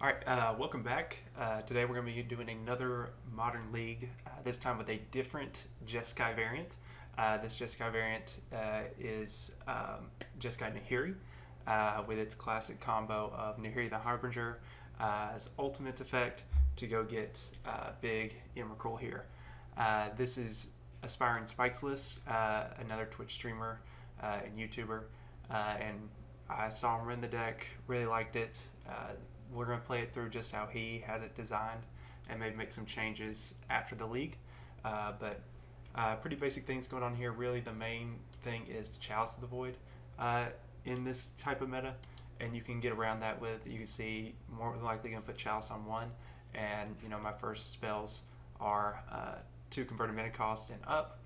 Alright, welcome back. Today we're going to be doing another Modern League, this time with a different Jeskai variant. This Jeskai variant is Jeskai Nahiri, with its classic combo of Nahiri the Harbinger as ultimate effect to go get big Emrakul here. This is Aspiring Spikeless, another Twitch streamer and YouTuber, and I saw him run the deck, really liked it. We're going to play it through just how he has it designed and maybe make some changes after the league. But pretty basic things going on here. Really, the main thing is Chalice of the Void in this type of meta. And you can get around that with, you can see, more than likely going to put Chalice on 1. And, you know, my first spells are 2 converted mana cost and up.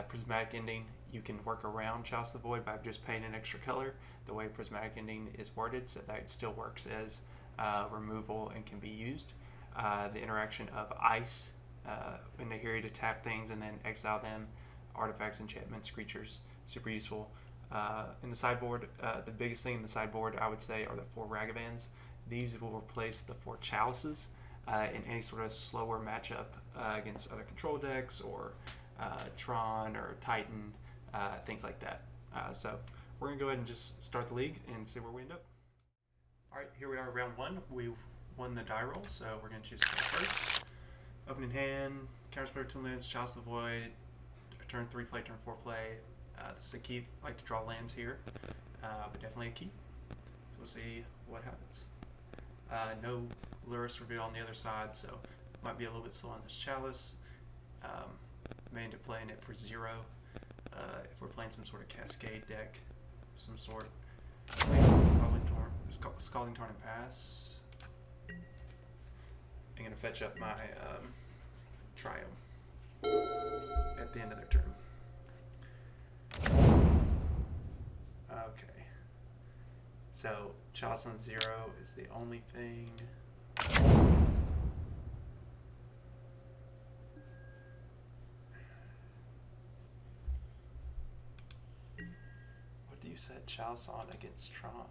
Prismatic Ending, you can work around Chalice of the Void by just paying an extra color, the way Prismatic Ending is worded, so that it still works as removal and can be used. The interaction of Ice, when they hear you to tap things and then exile them, artifacts, enchantments, creatures, super useful. In the sideboard, the biggest thing in the sideboard, I would say, are the 4 Ragavans. These will replace the 4 Chalices in any sort of slower matchup against other control decks or Tron or Titan, things like that. So we're going to go ahead and just start the league and see where we end up. Alright, here we are, round 1. We won the die roll, so we're going to choose first. Opening hand, Counterspell 2 lands, Chalice of the Void, turn 3 play, turn 4 play. This is a key. I like to draw lands here, but definitely a key. So we'll see what happens. No Luris reveal on the other side, so might be a little bit slow on this Chalice. May end up playing it for 0 if we're playing some sort of Cascade deck of some sort. Scalding Tarn and pass. I'm going to fetch up my Triome at the end of their turn. Okay. So, Chalice on 0 is the only thing. What do you set Chalice on against Tron?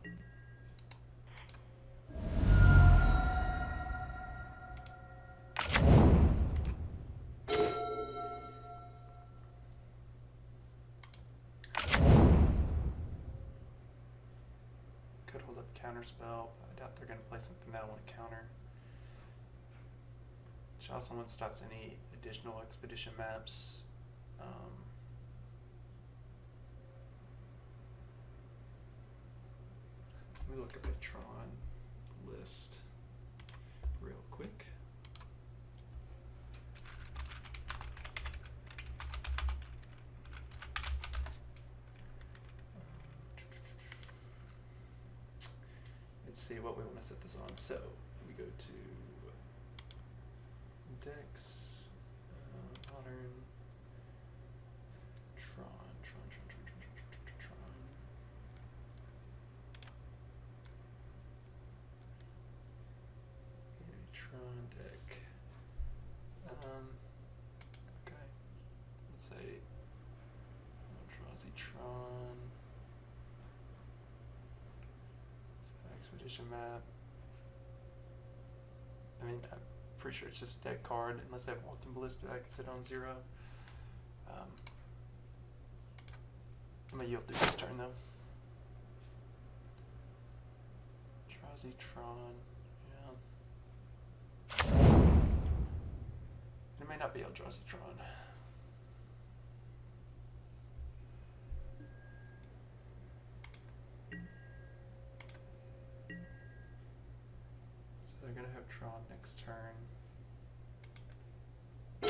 Could hold up Counterspell, but I doubt they're going to play something that I want to counter. Chalice on 1 stops any additional expedition maps. Let me look at the Tron list real quick. Let's see what we want to set this on. So we go to Decks, Modern, Tron. Tron deck. Okay. Let's say Tron. Expedition map. I mean, I'm pretty sure it's just a deck card. Unless they have Walking Ballista, I can sit on 0. I'm going to yield through this turn, though. Tron. Yeah. It may not be Eldrazi Tron. So they're going to have Tron next turn. So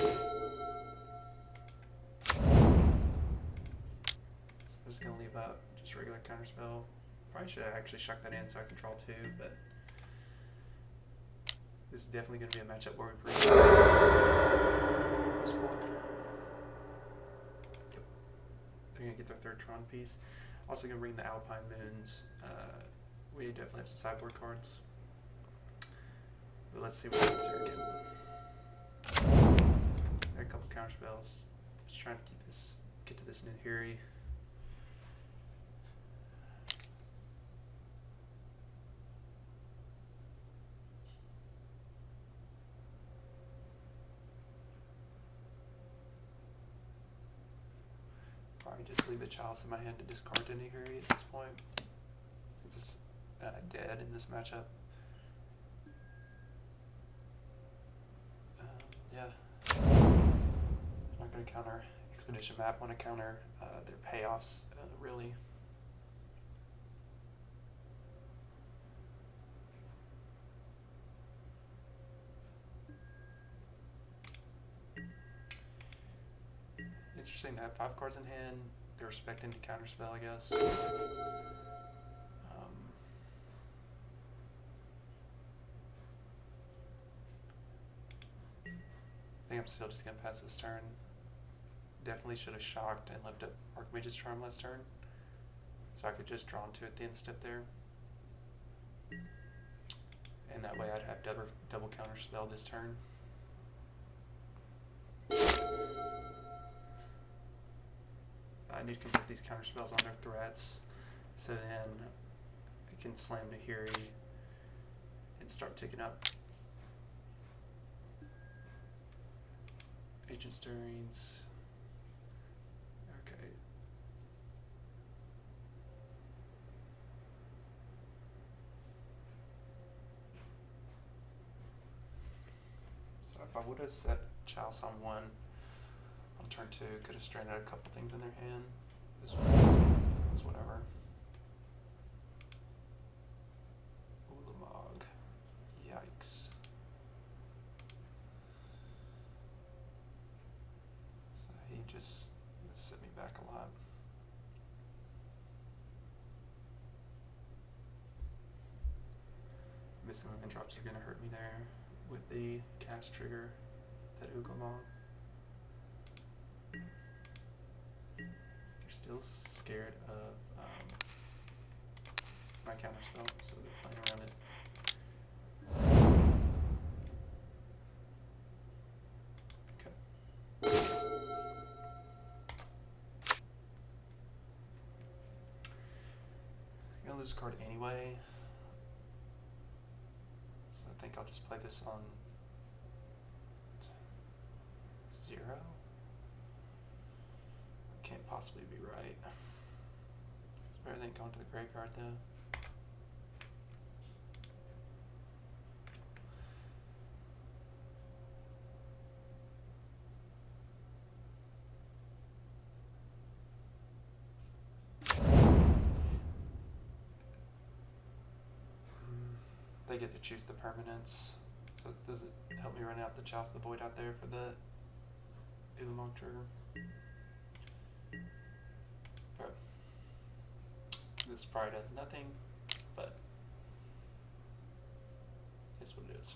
I'm just going to leave out just regular Counterspell. Probably should actually chuck that in so I can draw 2, but this is definitely going to be a matchup where we bring post-board. Yep. They're going to get their 3rd Tron piece. Also going to bring the Alpine Moons. We definitely have some sideboard cards. But let's see what happens here again. Got a couple counterspells. Just trying to get to this Nahiri. probably just leave the Chalice in my hand to discard to Nahiri at this point, since it's dead in this matchup. Yeah. I'm not going to counter Expedition Map. I want to counter their payoffs, really. Interesting, they have 5 cards in hand. They're respecting the counterspell, I guess. I think I'm still just going to pass this turn. Definitely should have shocked and left up Archmage's Charm last turn, so I could just draw into it at the end step there. And that way I'd have double counterspell this turn. I need to convert these counterspells on their threats, so then I can slam Nahiri and start ticking up. Ancient Stirrings. Okay. So if I would have set Chalice on 1 on turn 2, could have stranded a couple things in their hand. This one is whatever. Ulamog. Yikes. So he just set me back a lot. Missing land drops are going to hurt me there with the cast trigger, that Ulamog. They're still scared of my counterspell, so they're playing around it. Okay. I'm gonna lose a card anyway, so I think I'll just play this on 0. Can't possibly be right. It's better than going to the graveyard though. They get to choose the permanents. So does it help me run out the Chalice the Void out there for the Ulamog trigger? Okay. This probably does nothing, but it's what it is.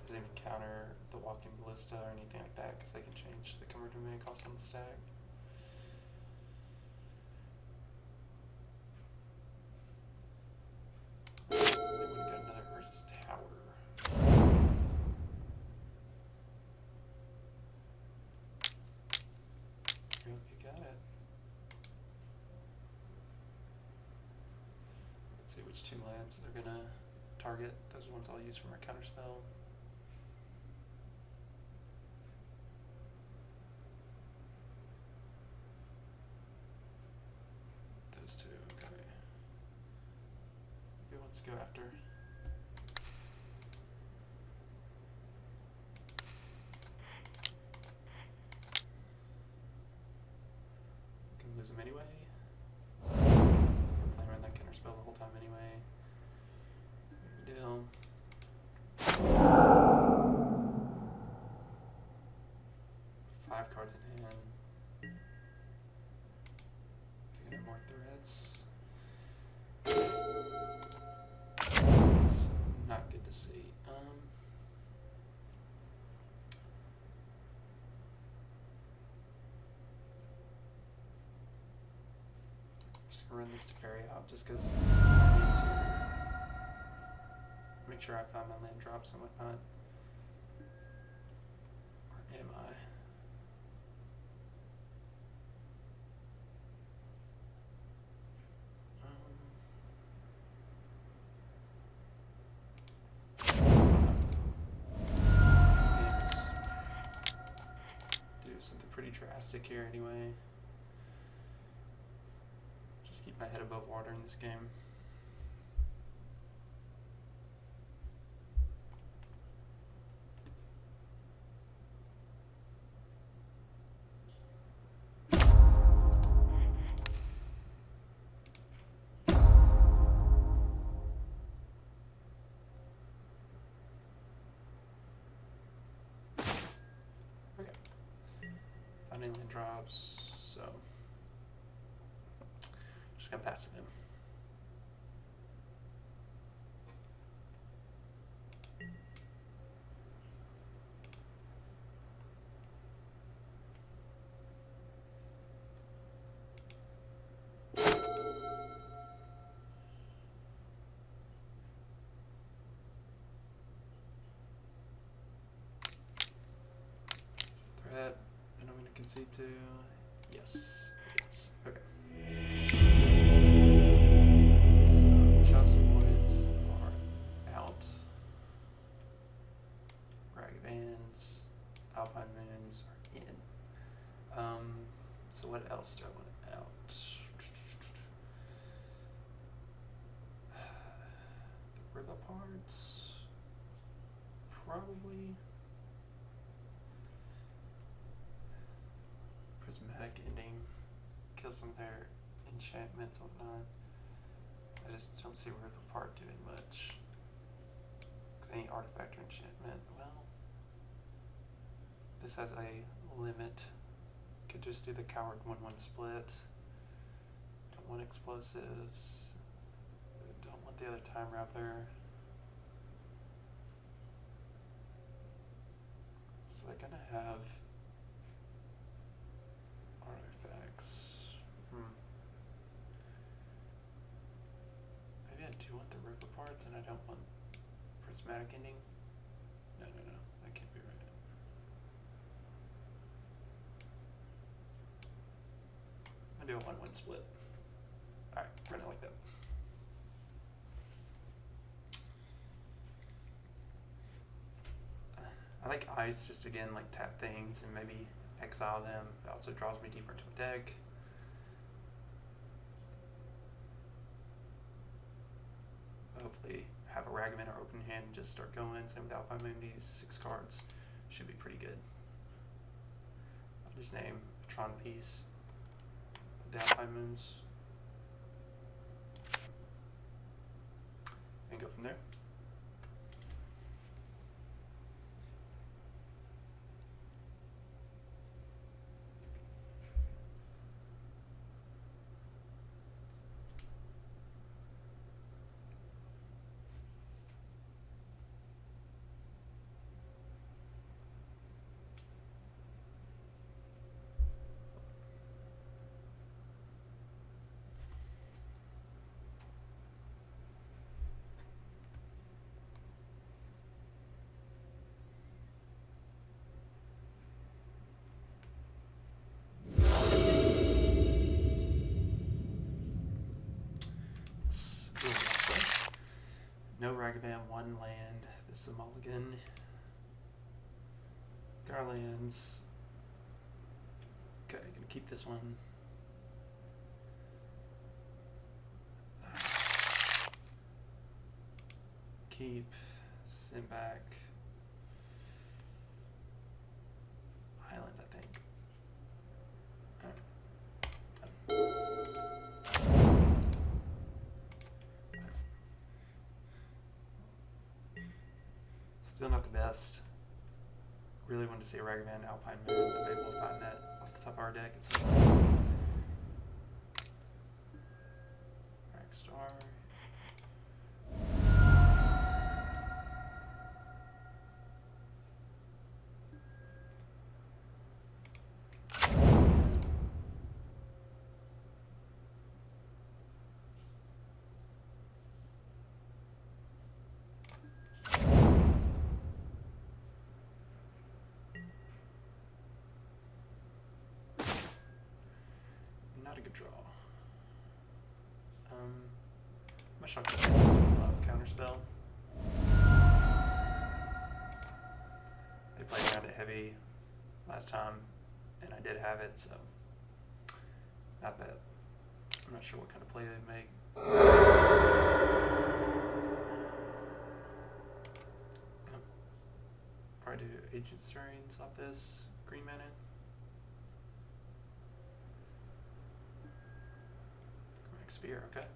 Doesn't even counter the Walking Ballista or anything like that, because they can change the converted mana cost on the stack. See which 2 lands they're gonna target. Those are ones I'll use for my counterspell. Those 2, okay. Good ones to go after. Can lose them anyway. That counterspell the whole time anyway. Big deal. 5 cards in hand. Picking up more threads. It's not good to see. Just gonna run this Teferi out just because I need to make sure I found my land drops and whatnot. Or am I? drastic here anyway. Just keep my head above water in this game. Finding land drops, so just gonna pass to them. Threat. And I'm going to concede to, yes, it is. Okay. So, Chalice Voids are out. Ragavans, Alpine Moons are in. So what else do I want out? The Ribba parts, probably. Prismatic Ending, kill some of their enchantments and whatnot. I just don't see Rip Apart doing much. Because any artifact or enchantment, well, this has a limit. Could just do the Coward 1-1 split. Don't want explosives. Don't want the other Time Raveler. So they're gonna have artifacts. Maybe I do want the Rip Aparts and I don't want Prismatic Ending. No, that can't be right. I'm gonna do a 1-1 split. Alright, run it like that. I like Ice just again, like tap things and maybe exile them. It also draws me deeper into a deck. Hopefully have a Ragavan or open hand and just start going. Same with Alpine Moon. These 6 cards should be pretty good. I'll just name a Tron piece with the Alpine Moons and go from there. No Ragavan, 1 land. This is a mulligan. Garlands. Okay, gonna keep this one. Keep. Send back. Island, I think. Alright. Done. Still not the best. Really wanted to see a Ragavan Alpine Moon, but maybe we'll find that off the top of our deck at some point. Ragstar. Not a good draw. I'm shocked that I still love Counterspell. They played around it heavy last time, and I did have it, so not bad. I'm not sure what kind of play they make. Yeah. Probably do Ancient Stirrings off this green mana. Max Spear, okay.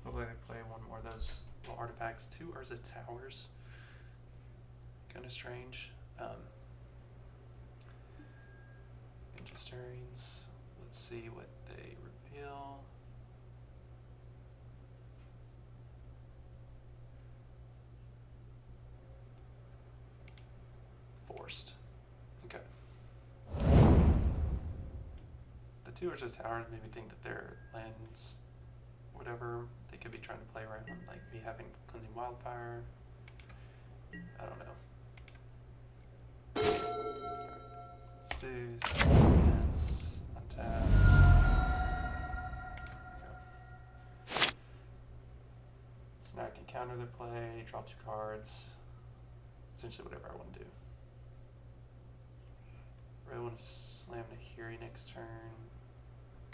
Hopefully they play one more of those little artifacts. 2 Urza Towers. Kind of strange. Ancient Stirrings. Let's see what they reveal. Forced. Okay. The 2 Urza Towers made me think that their lands, whatever, they could be trying to play around, like me having Cleansing Wildfire. I don't know. Let's do Defense, Untapped. So now I can counter their play, draw 2 cards. Essentially whatever I want to do. Really want to slam Nahiri next turn.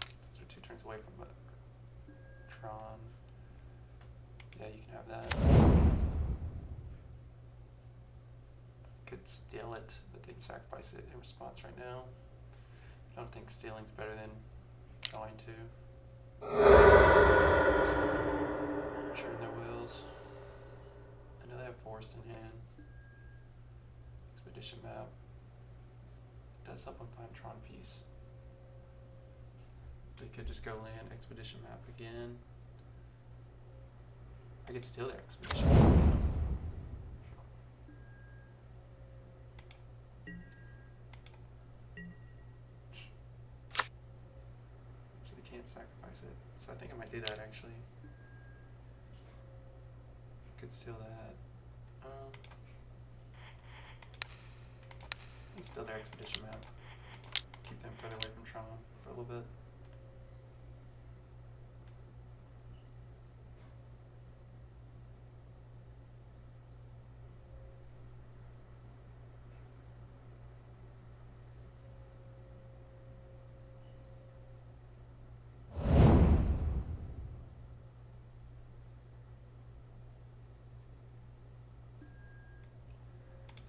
So 2 turns away from Tron. Yeah, you can have that. I could steal it, but they can sacrifice it in response right now. I don't think stealing's better than trying to. Just let them churn their wheels. I know they have Forest in hand. Expedition map. It does help them find Tron piece. They could just go land Expedition map again. I could steal their Expedition map though. So they can't sacrifice it. So I think I might do that actually. Could steal that. And steal their Expedition map. Keep them further away from Tron for a little bit.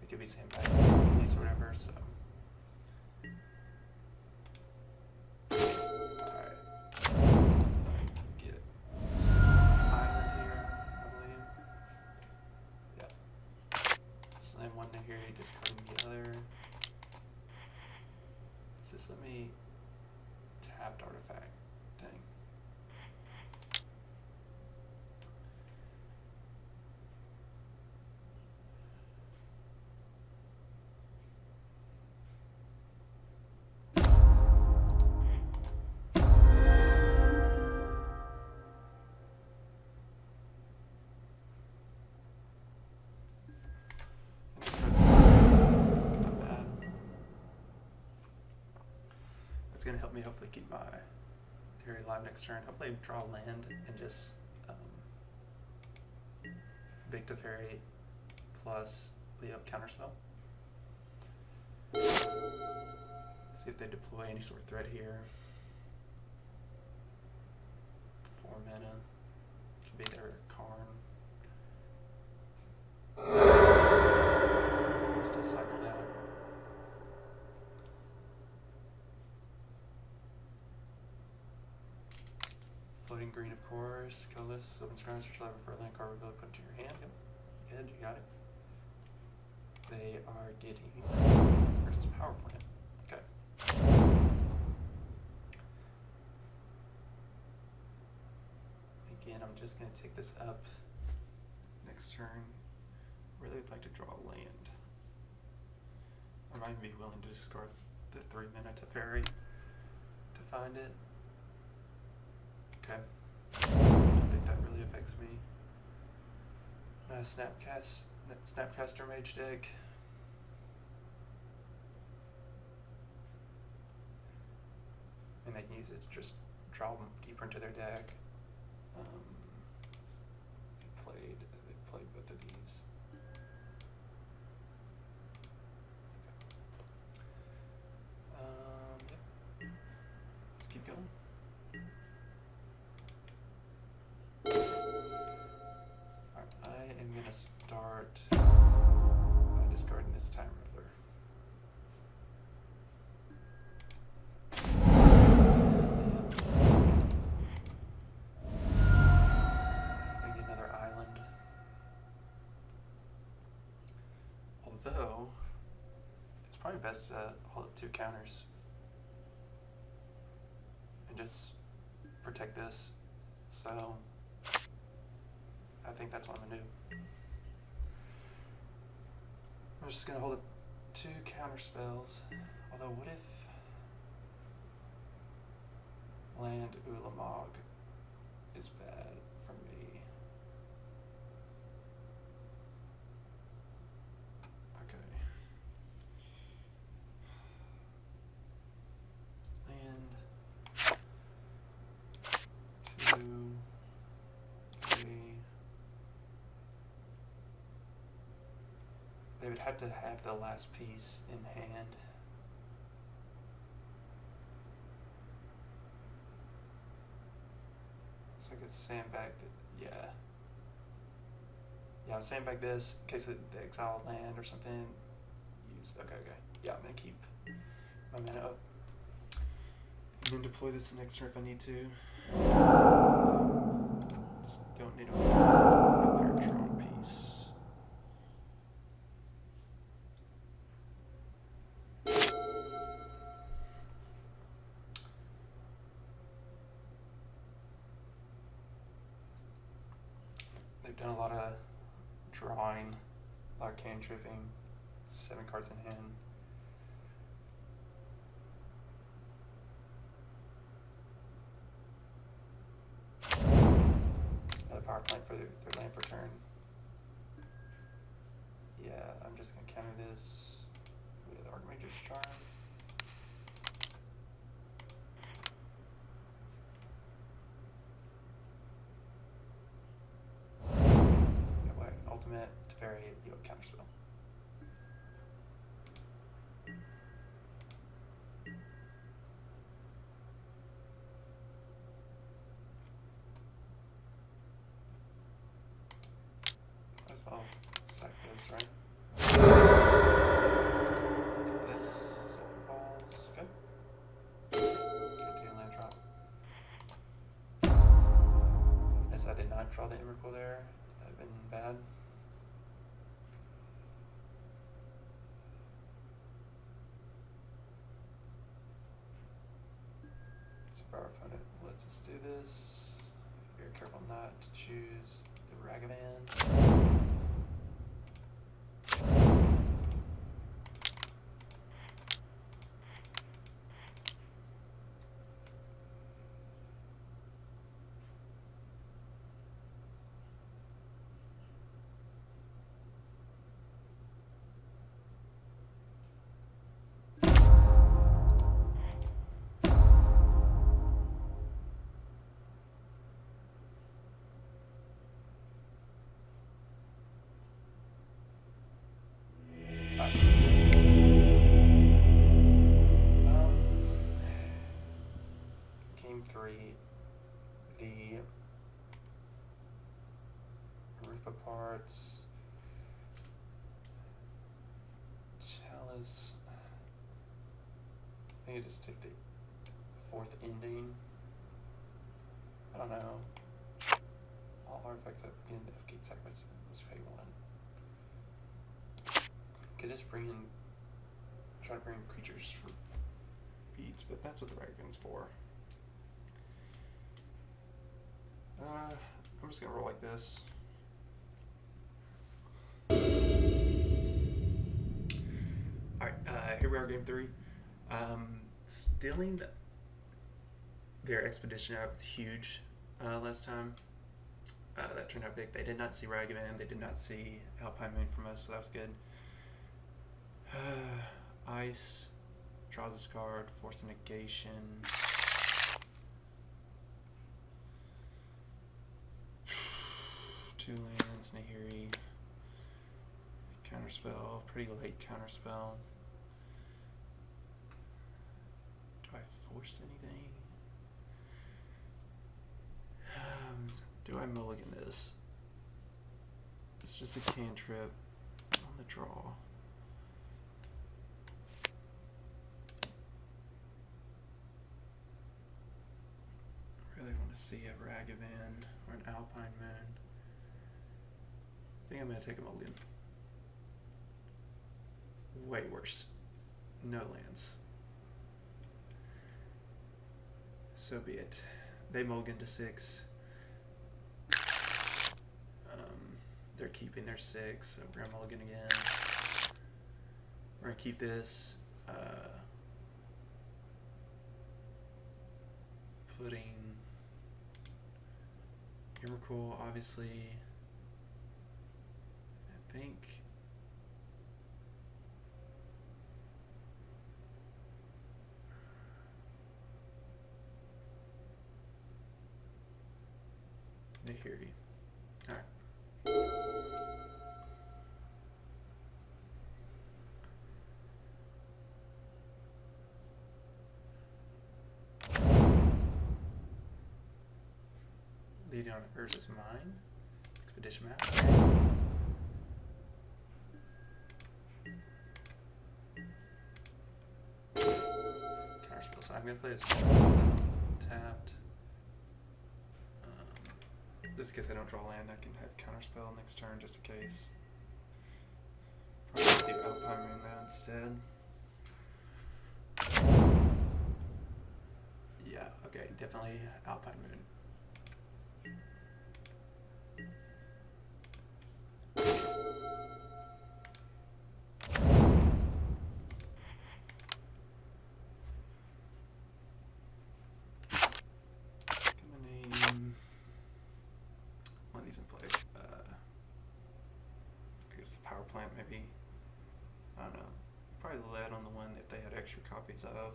It could be same back piece or whatever, so. Alright. Get some island here, I believe. Yeah. Slam one to here, discarding the other. Does this let me tapped artifact? Dang. Going to help me hopefully keep my Nahiri alive next turn. Hopefully draw land and just big Teferi plus Leo Counterspell. See if they deploy any sort of threat here. 4 mana. Could be their Karn. Still cycle that. Floating green, of course. Chalice, open turn, search level for a land card reveal, put into your hand. Yep. Good, you got it. They are getting versus power plant. Okay. Again, I'm just going to take this up next turn. Really would like to draw a land. I might be willing to discard the 3 mana Teferi to find it. Okay. I don't think that really affects me. Snapcaster Mage deck. And they use it to just draw them deeper into their deck. They've played both of these. Yep. Let's keep going. Alright, I am gonna start by discarding this Time Raveler. Although, it's probably best to hold up 2 counters and just protect this. So, I think that's what I'm going to do. I'm just going to hold up 2 counter spells. Although, what if land Ulamog is bad for me? They would have to have the last piece in hand. It's like a sandbag. Yeah. Yeah, I'll sandbag this in case of the exiled land or something. Use. Okay. Yeah, I'm gonna keep my mana up. And then deploy this next turn if I need to. Just don't need a third Tron piece. They've done a lot of drawing, a lot of cannon tripping, 7 cards in hand. Another power plant for their land for turn. Yeah, I'm just going to counter this with Archmage's Charm. That way, ultimate, Teferi, deal with Counterspell. As well as sack this, right? Get this, Sulfur Falls, okay. Guarantee a land drop. I guess I did not draw the Emrakul there. That would have been bad. So if our opponent lets us do this, be very careful not to choose the Ragavans. Game 3, the rip aparts, Chalice. I think I just take the 4th ending. I don't know. All artifacts that begin to F-gate sacrifice must pay 1. Could just bring in, try to bring in creatures for beats, but that's what the Ragavans for. I'm just gonna roll like this. Alright, here we are, game 3. Stealing their expedition out was huge last time. That turned out big. They did not see Ragavan, they did not see Alpine Moon from us, so that was good. Ice, draws this card, Force of Negation. 2 lands, Nahiri. Counterspell, pretty late counterspell. Do I force anything? Do I mulligan this? It's just a cantrip on the draw. I really want to see a Ragavan or an Alpine Moon. I think I'm going to take a mulligan. Way worse. No lands. So be it. They mulligan to 6. They're keeping their 6, so we're going to mulligan again. We're going to keep this. Putting Emrakul, obviously. I think Nahiri. Alright. Leading on Urza's Mine. Expedition map. Counterspell. So I'm going to play this tapped. Just in case I don't draw land, I can have Counterspell next turn just in case. Probably do Alpine Moon now instead. Yeah, okay, definitely Alpine Moon. Maybe, I don't know, probably lead on the one that they had extra copies of.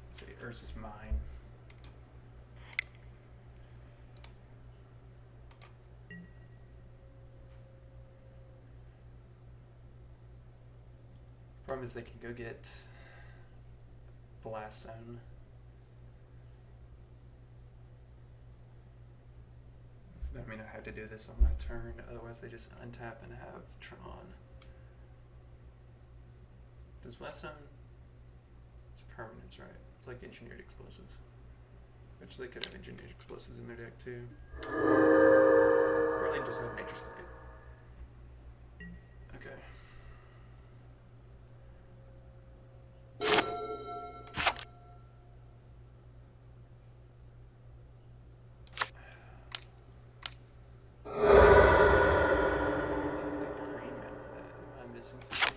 Let's see, Urza's Mine. Problem is they can go get Blast Zone. I mean, I have to do this on my turn, otherwise they just untap and have Tron. Does Blast Zone? It's permanence, right? It's like Engineered Explosives. Which they could have Engineered Explosives in their deck too. Or they just have Nature State. Okay. Something.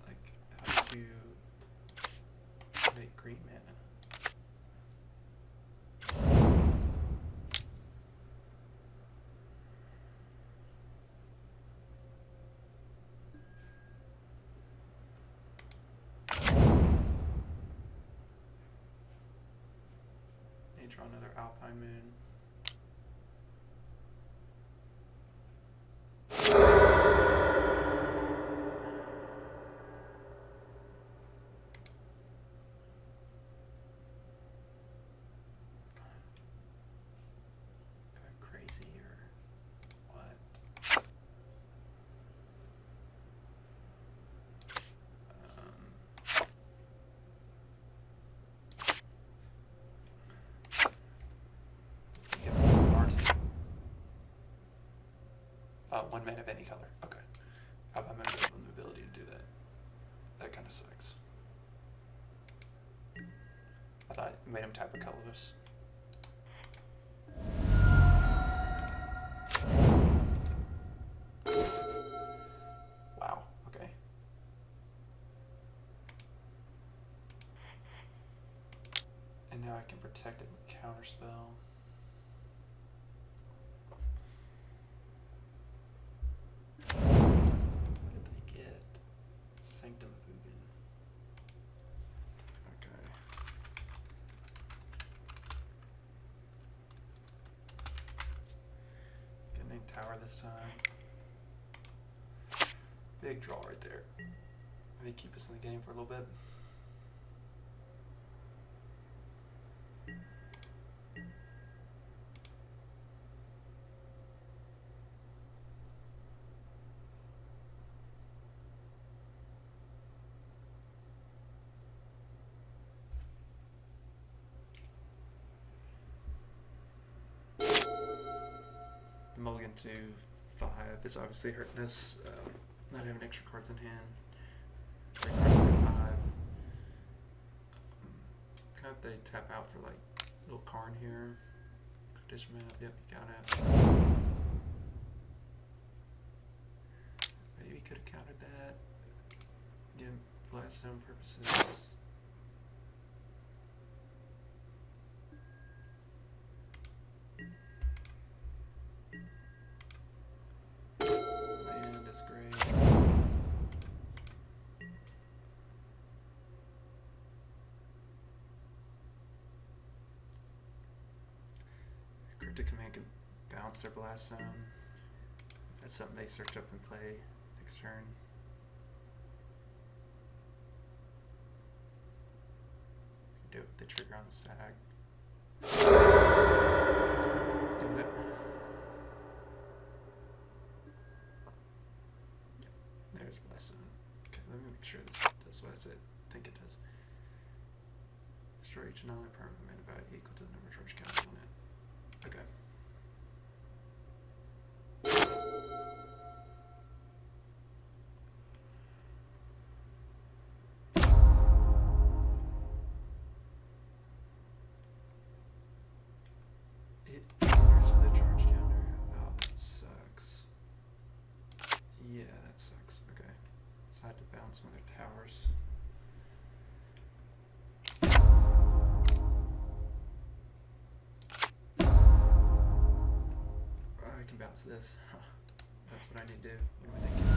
Like, how do you make green mana? Need to draw another Alpine Moon. One mana of any color. Okay. Alpine Moon gives them the ability to do that. That kind of sucks. I thought it made him type of colorless. Wow. Okay. And now I I can protect it with Counterspell. What did they get? Sanctum Fugan. Okay. Getting a tower this time. Big draw right there. Maybe keep us in the game for a little bit. The mulligan to 5 is obviously hurting us. Not having extra cards in hand. 3 cards to 5. Kind of they tap out for like little Karn here. Dish map, yep, you got it. Maybe could have countered that. Again, blast zone purposes. Land is great. Cryptic Command can bounce their blast zone. That's something they search up and play next turn. Do it with the trigger on the stack. Doing it. Yep, there's blast zone. Okay, let me make sure this does what I said. I think it does. Destroy each and all permanent mana value equal to the number of charge counted on it. Okay. It enters with a charge counter. Oh, that sucks. Yeah, that sucks. Okay. So I had to bounce one of their towers. I can bounce this. Huh. That's what I need to do. What am I thinking?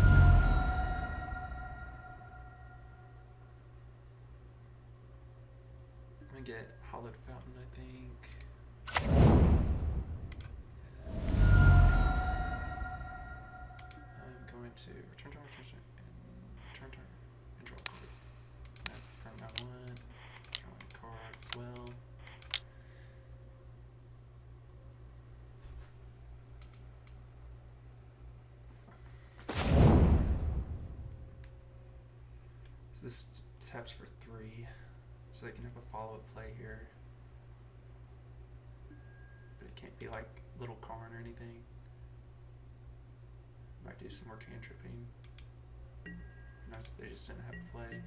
I'm gonna get Hallowed Fountain, I think. Yes. I'm going to return turn, and draw card. That's the permanent I want. Drawing a card as well. So this taps for 3, so they can have a follow-up play here. But it can't be like little Karn or anything. Might do some more cantripping. Nice if they just didn't have a play.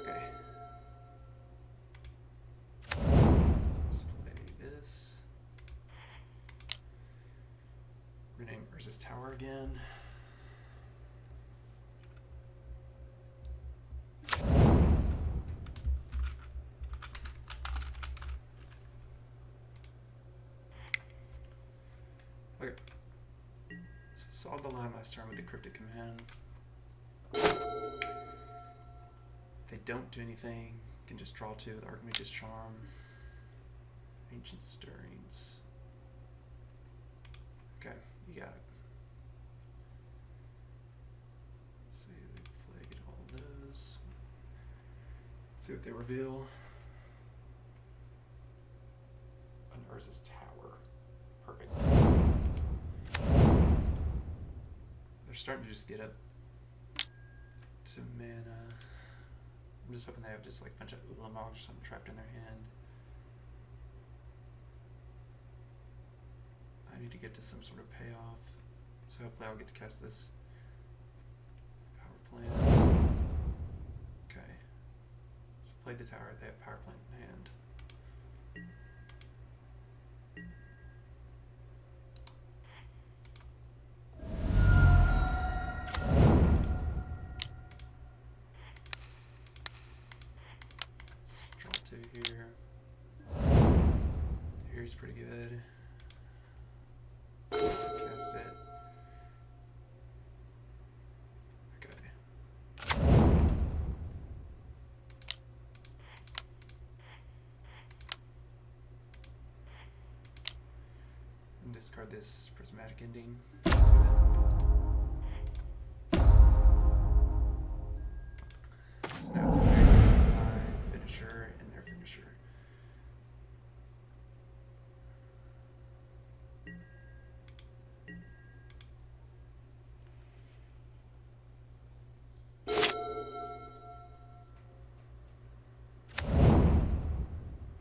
Okay. Let's play this. Rename versus Tower again. Okay. So solved the line last turn with the Cryptic Command. If they don't do anything, you can just draw 2 with Archmage's Charm. Ancient Stirrings. Okay, you got it. Let's see, they've played all those. Let's see what they reveal. Unurza's Tower. Perfect. They're starting to just get up to mana. I'm just hoping they have just like a bunch of Ulamogs or something trapped in their hand. I need to get to some sort of payoff, so hopefully I'll get to cast this power plant. Okay, so play the tower. They have power plant in hand. Teferi's pretty good. Cast it. Okay. And discard this Prismatic Ending to it. So now it's next to my finisher and their finisher.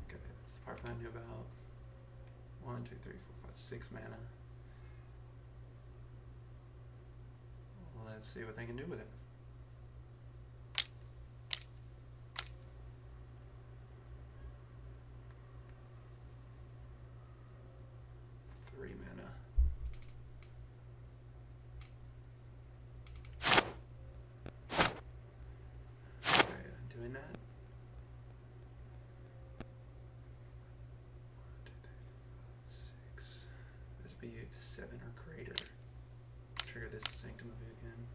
Okay, that's the part I knew about. 1, 2, 3, 4, 5, 6 mana. Let's see what they can do with it. Doing that. 1, 2, 3, 4, 5, 6. This would be 7 or greater. Trigger this Sanctum again.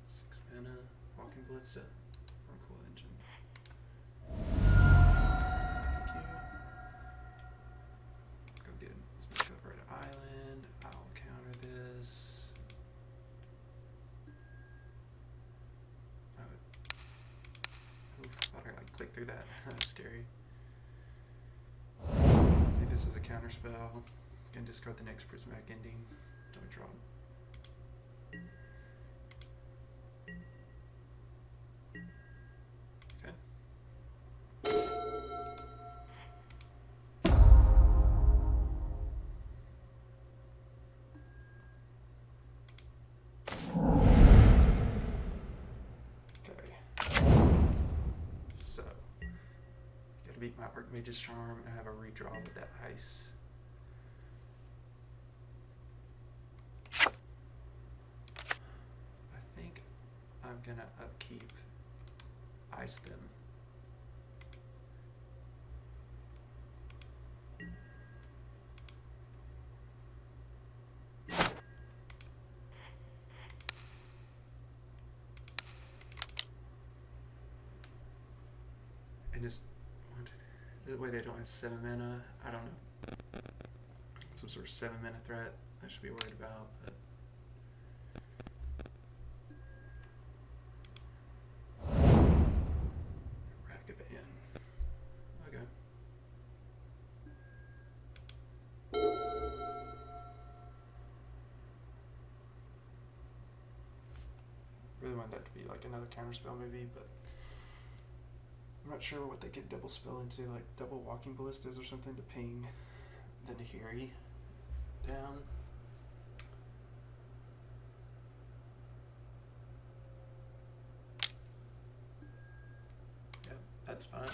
6 mana. Walking Ballista. Emrakul engine. Thank you. Go get this Murktide Island. I'll counter this. Click through that. That's scary. I think this is a counterspell. Can discard the next Prismatic Ending. Don't draw. Okay. So, gotta beat my Archmage's Charm and have a redraw with that ice. I think I'm gonna upkeep ice them. And just that way they don't have 7 mana. I don't know. Some sort of 7 mana threat I should be worried about. But Ragavan. Okay. Really want that to be like another counterspell maybe, but I'm not sure what they could double spell into, like double Walking Ballistas or something to ping the Nahiri down. Yep, that's fine.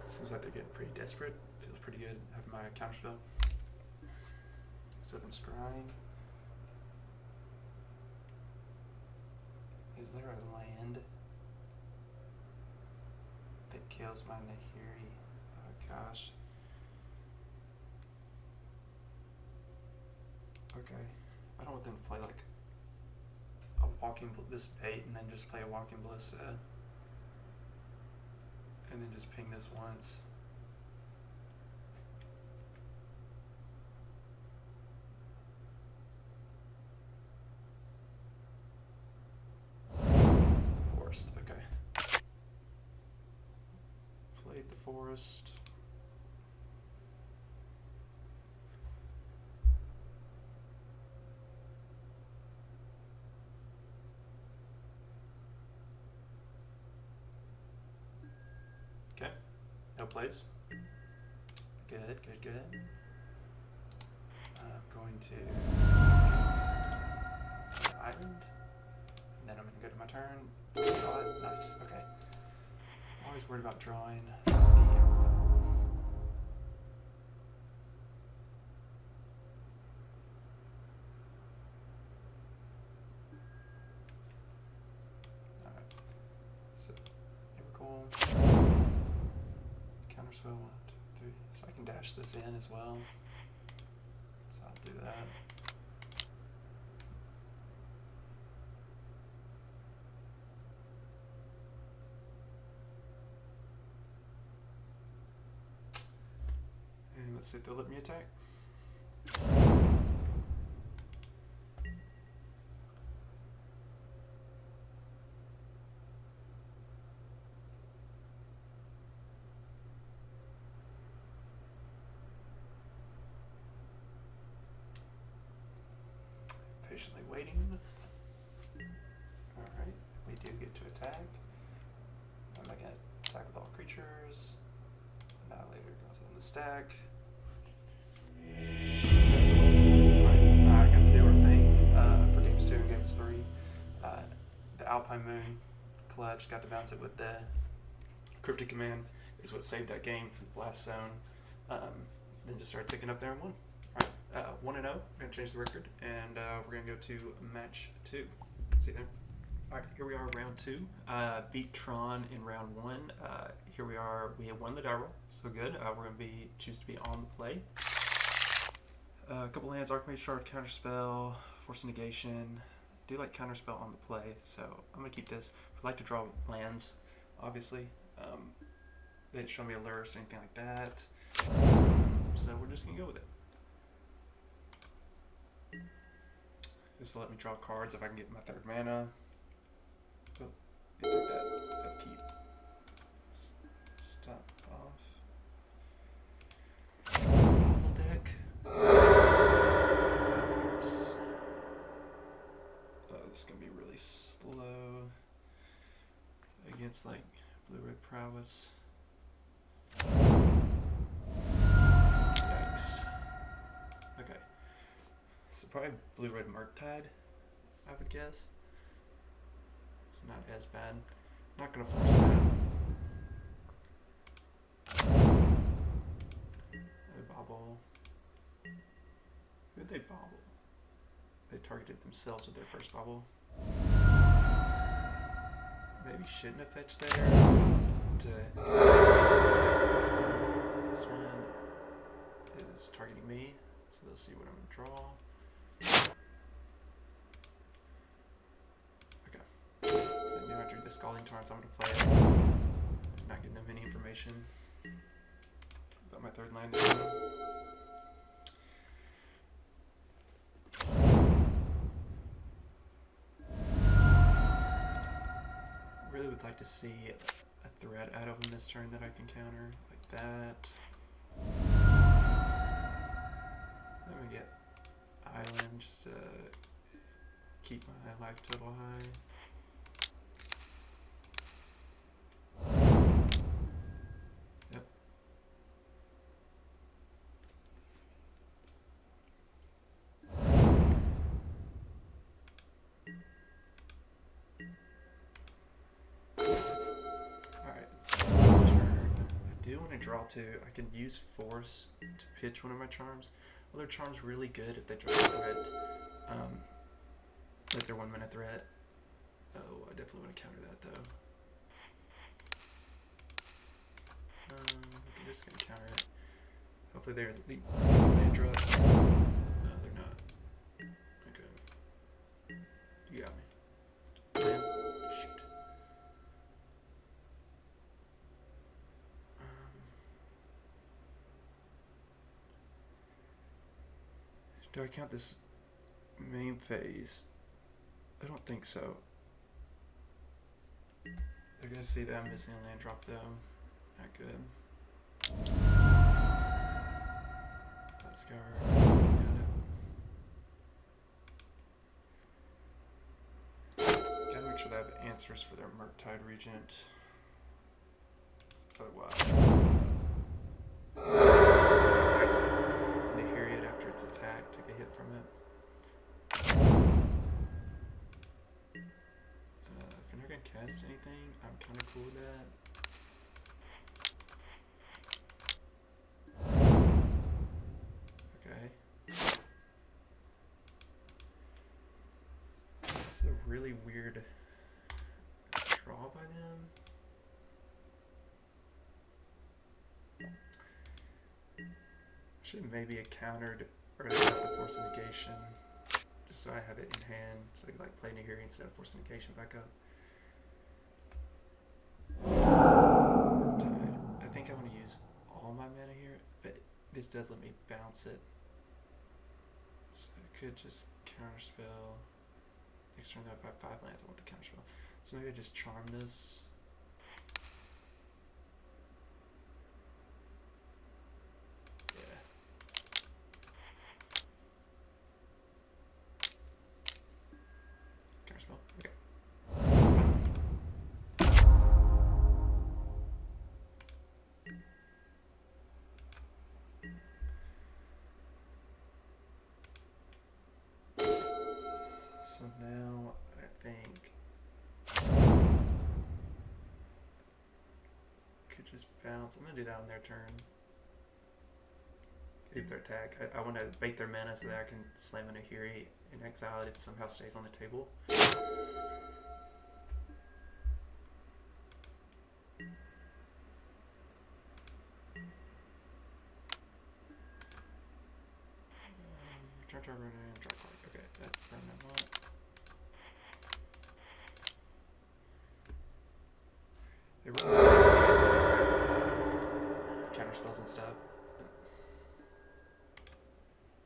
Seems like they're getting pretty desperate. Feels pretty good having my counterspell. 7 scrying. Is there a land that kills my Nahiri? Oh gosh. Okay. I don't want them to play like a walking this bait and then just play a Walking Ballista. And then just ping this once. Forest, okay. Played the forest. Okay, no plays. Good, good, good. I'm going to island, and then I'm going to go to my turn. Draw it. Nice, okay. I'm always worried about drawing the Emrakul. bubble. Counterspell 1, 2, 3. So I can dash this in as well. So I'll do that. And let's see if they'll let me attack. Patiently waiting. Alright, we do get to attack. I'm not going to attack with all creatures. Annihilator goes on the stack. Alright, I got to do our thing for games 2 and games 3. The Alpine Moon clutch, got to bounce it with the Cryptic Command, is what saved that game from the last zone. Then just started ticking up there and won. 1-0, gonna change the record, and we're gonna go to match 2. See you there. All right, here we are, round 2. Beat Tron in round 1. Here we are. We have won the die roll, so good. We're gonna choose to be on the play. A couple lands: Archmage, Shard, Counterspell, Force of Negation. I do like Counterspell on the play, so I'm gonna keep this. I'd like to draw lands, obviously. They didn't show me alerts or anything like that, so we're just gonna go with it. This will let me draw cards if I can get my 3rd mana. Oh, they took that upkeep. Stop off. Bubble deck. This is gonna be really slow against like blue-red prowess. Yikes. Okay. So probably blue-red Murktide, I would guess. It's not as bad. Not gonna force that. They bobble. Who'd they bobble? They targeted themselves with their first bobble. Maybe shouldn't have fetched there to as many as possible. This one is targeting me, so they'll see what I'm gonna draw. Okay. So I knew I drew the Scalding Tarn, so I'm going to play it. Not giving them any information about my 3rd land. Really would like to see a threat out of them this turn that I can counter, like that. Then we get Island just to keep my life total high. Yep. Alright, so this turn, I do want to draw 2. I can use Force to pitch one of my charms. Other charms really good if they draw a threat. Like their 1 mana threat. Oh, I definitely want to counter that though. I'm just gonna counter it. Hopefully they're the land drops. No, they're not. Okay. You got me. Land. Shoot. Do I count this main phase? I don't think so. They're gonna see that I'm missing a land drop though. Not good. Let's go. Gotta make sure they have answers for their Murktide Regent. Otherwise, it's icy. Nahiri after it's attacked, take a hit from it. If you're not gonna cast anything, I'm kind of cool with that. Okay. That's a really weird draw by them. Should maybe have countered earlier with the Force of Negation, just so I have it in hand, so I can like play Nahiri instead of Force of Negation back up. Murktide. I think I want to use all my mana here, but this does let me bounce it. So I could just counterspell. Next turn, if I have 5 lands, I want the counterspell. So maybe I just charm this. So now I think could just bounce. I'm gonna do that on their turn. Keep their attack. I want to bait their mana so that I can slam a Nahiri and exile it if it somehow stays on the table. Return to Raveler and draw card. Okay, that's the permanent one. They really say counter spells and stuff.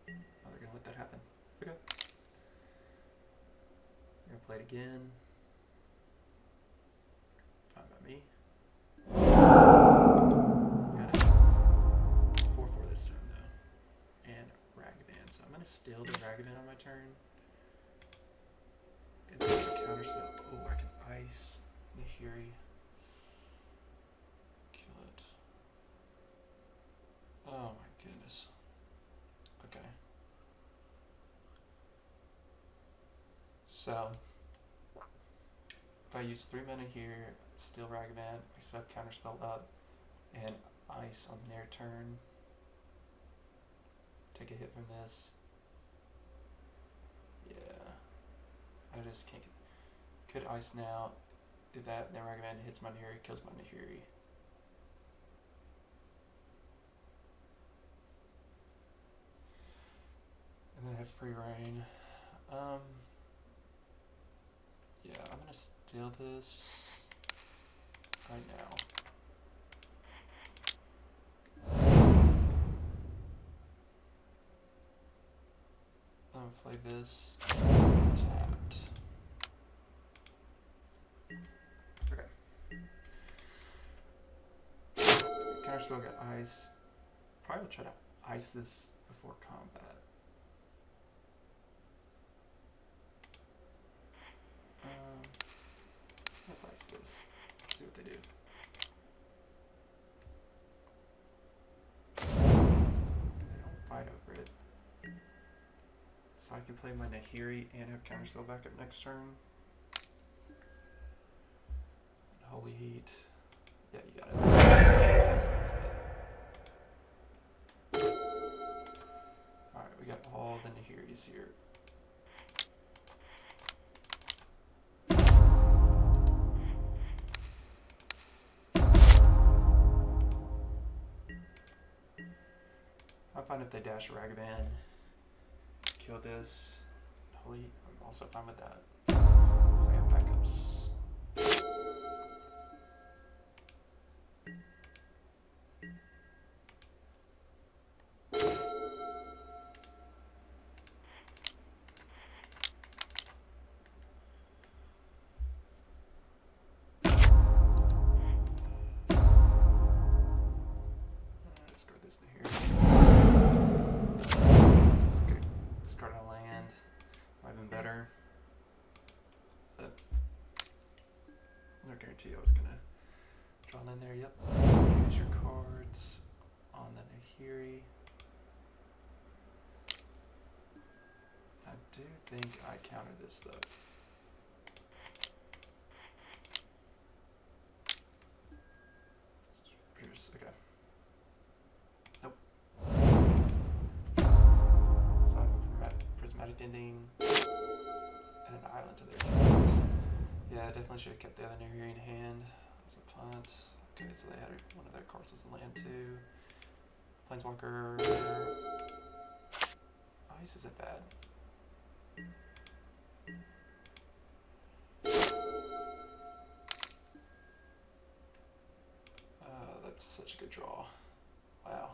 Oh, they're gonna let that happen. Okay. We're gonna play it again. Fine by me. Got it. 4/4 this time though. And Ragavan. So I'm gonna steal the Ragavan on my turn. And then counterspell. Oh, I can ice Nahiri. Oh my goodness. Okay. So, if I use 3 mana here, steal Ragavan, I still have Counterspell up, and ice on their turn. Take a hit from this. Yeah. I just can't get... Could ice now, do that, and then Ragavan hits my Nahiri, kills my Nahiri. And then I have free reign. Yeah, I'm gonna steal this right now. I'm gonna play this tapped. Okay. Counterspell got ice. Probably will try to ice this before combat. Let's ice this. Let's see what they do. They don't fight over it. So I can play my Nahiri and have Counterspell back up next turn. Holy Heat. Yeah, you got it. Alright, we got all the Nahiris here. I'm fine if they dash Ragavan, kill this. Holy, I'm also fine with that. So I have backups. Discard this in here. Discard a land. Might have been better. But no guarantee I was gonna draw a land there. Yep. Use your cards on the Nahiri. I do think I counter this though. Okay. Nope. So I have a Prismatic Ending and an island to their turns. Yeah, I definitely should have kept the other Nahiri in hand. That's a punt. Okay, so they had one of their cards as a land too. Planeswalker. Ice isn't bad. That's such a good draw. Wow.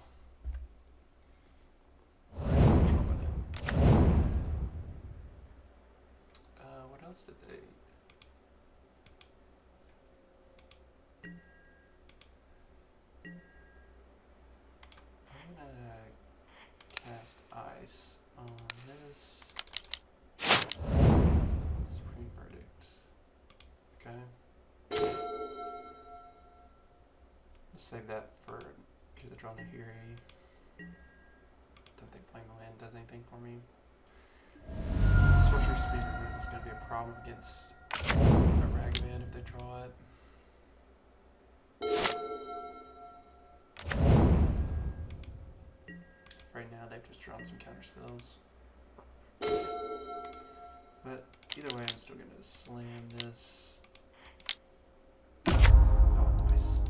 What else did they? I'm gonna cast Ice on this. Supreme Verdict. Okay. Let's save that for either draw Nahiri. Don't think playing the land does anything for me. Sorcery speed removal is going to be a problem against a Ragavan if they draw it. Right now they've just drawn some counterspells. But either way, I'm still going to slam this. Oh, nice.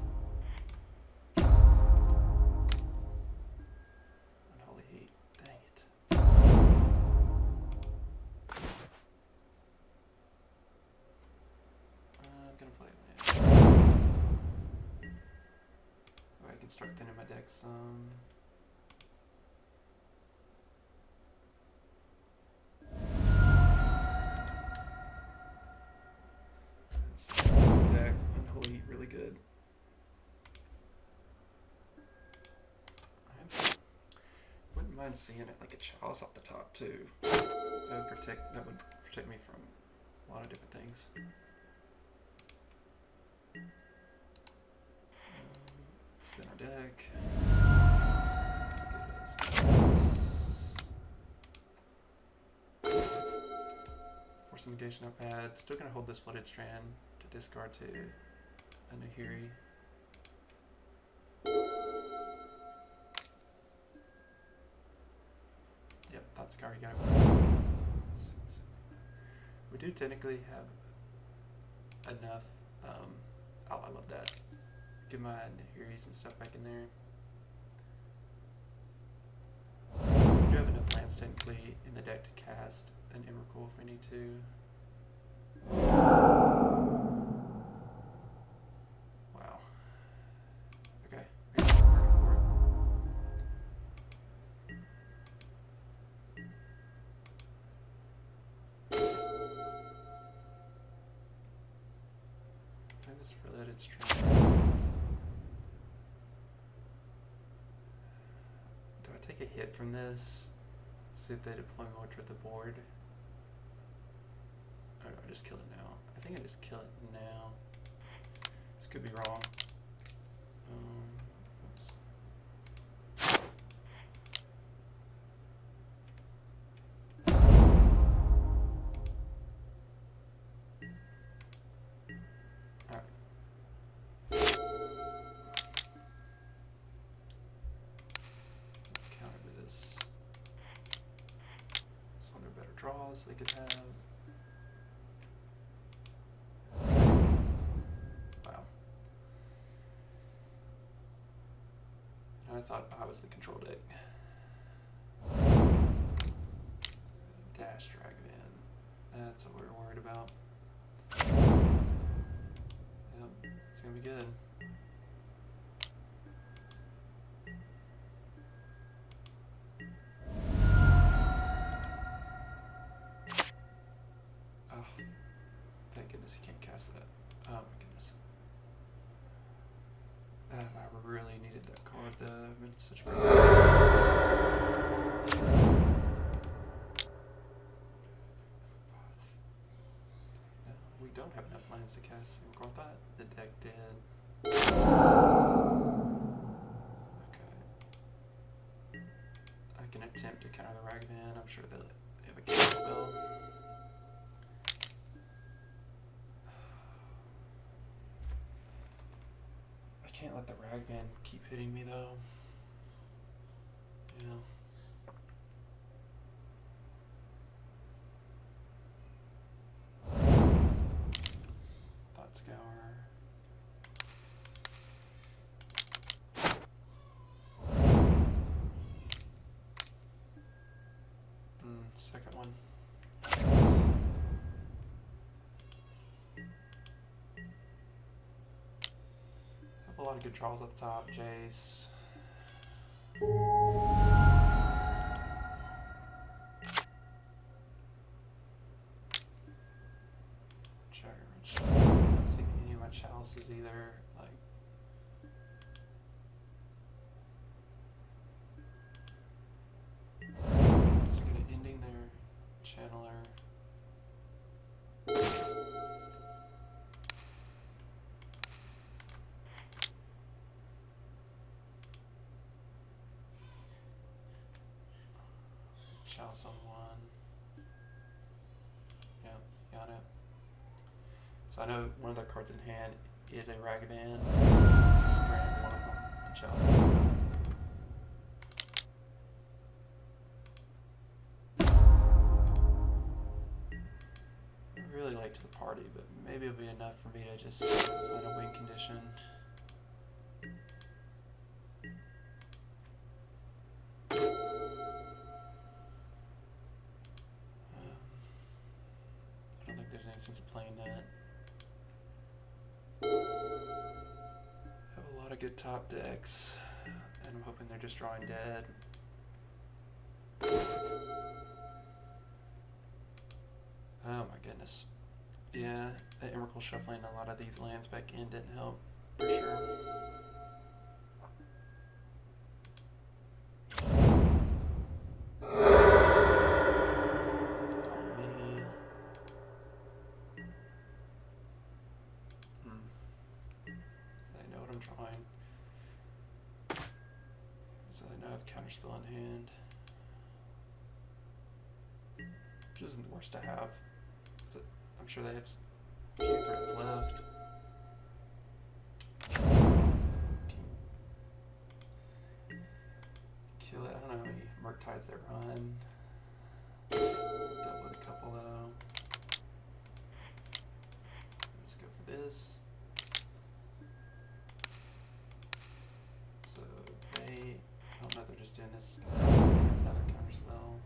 Unholy Heat. Dang it. I'm going to play land. Oh, I can start thinning my deck some. Deck, Unholy Heat, really good. Wouldn't mind seeing it like a Chalice off the top too. That would protect me from a lot of different things. Let's thin our deck. Get us Force of Negation not bad. Still gonna hold this Flooded Strand to discard to a Nahiri. Yep, Thought Scour, you got it. We do technically have enough. Oh, I love that. Get my Nahiris and stuff back in there. We do have enough lands technically in the deck to cast an Emrakul if we need to. Wow. Okay, I guess I'm burning for it. And this Flooded Strand. Do I take a hit from this? See if they deploy more to the board. Or do I just kill it now? I think I just kill it now. This could be wrong. Oops. Alright. Counter this. It's one of their better draws they could have. I thought I was the control deck. Dash Ragavan. That's what we're worried about. Yep, it's gonna be good. Oh, thank goodness he can't cast that. Oh my goodness. I really needed that card though. I've been such a great card. No, we don't have enough lands to cast Emrakul. I thought the deck did. Okay. I can attempt to counter the Ragavan. I'm sure they have a Counterspell. Can't let the Ragavan keep hitting me though. Yeah. Thought Scour. I don't know. I think I just Second one. Yes. Have a lot of good draws at the top. Jace. Not seeing any of my chalices either. Like, so gonna ending there. Channeler. Chalice on one. Yep, got it. So I know one of their cards in hand is a Ragavan. So let's just strand one of them, the Chalice. Really late to the party, but maybe it'll be enough for me to just find a win condition. I don't think there's any sense of playing that. Have a lot of good top decks, and I'm hoping they're just drawing dead. Oh my goodness. Yeah, the Emrakul shuffling a lot of these lands back in didn't help, for sure. Drawing. So they know I have Counterspell in hand. Which isn't the worst to have. I'm sure they have a few threats left. Kill it. I don't know how many Murktides they run. Dealt with a couple though. Let's go for this. I don't know if they're just doing this. Another Counterspell.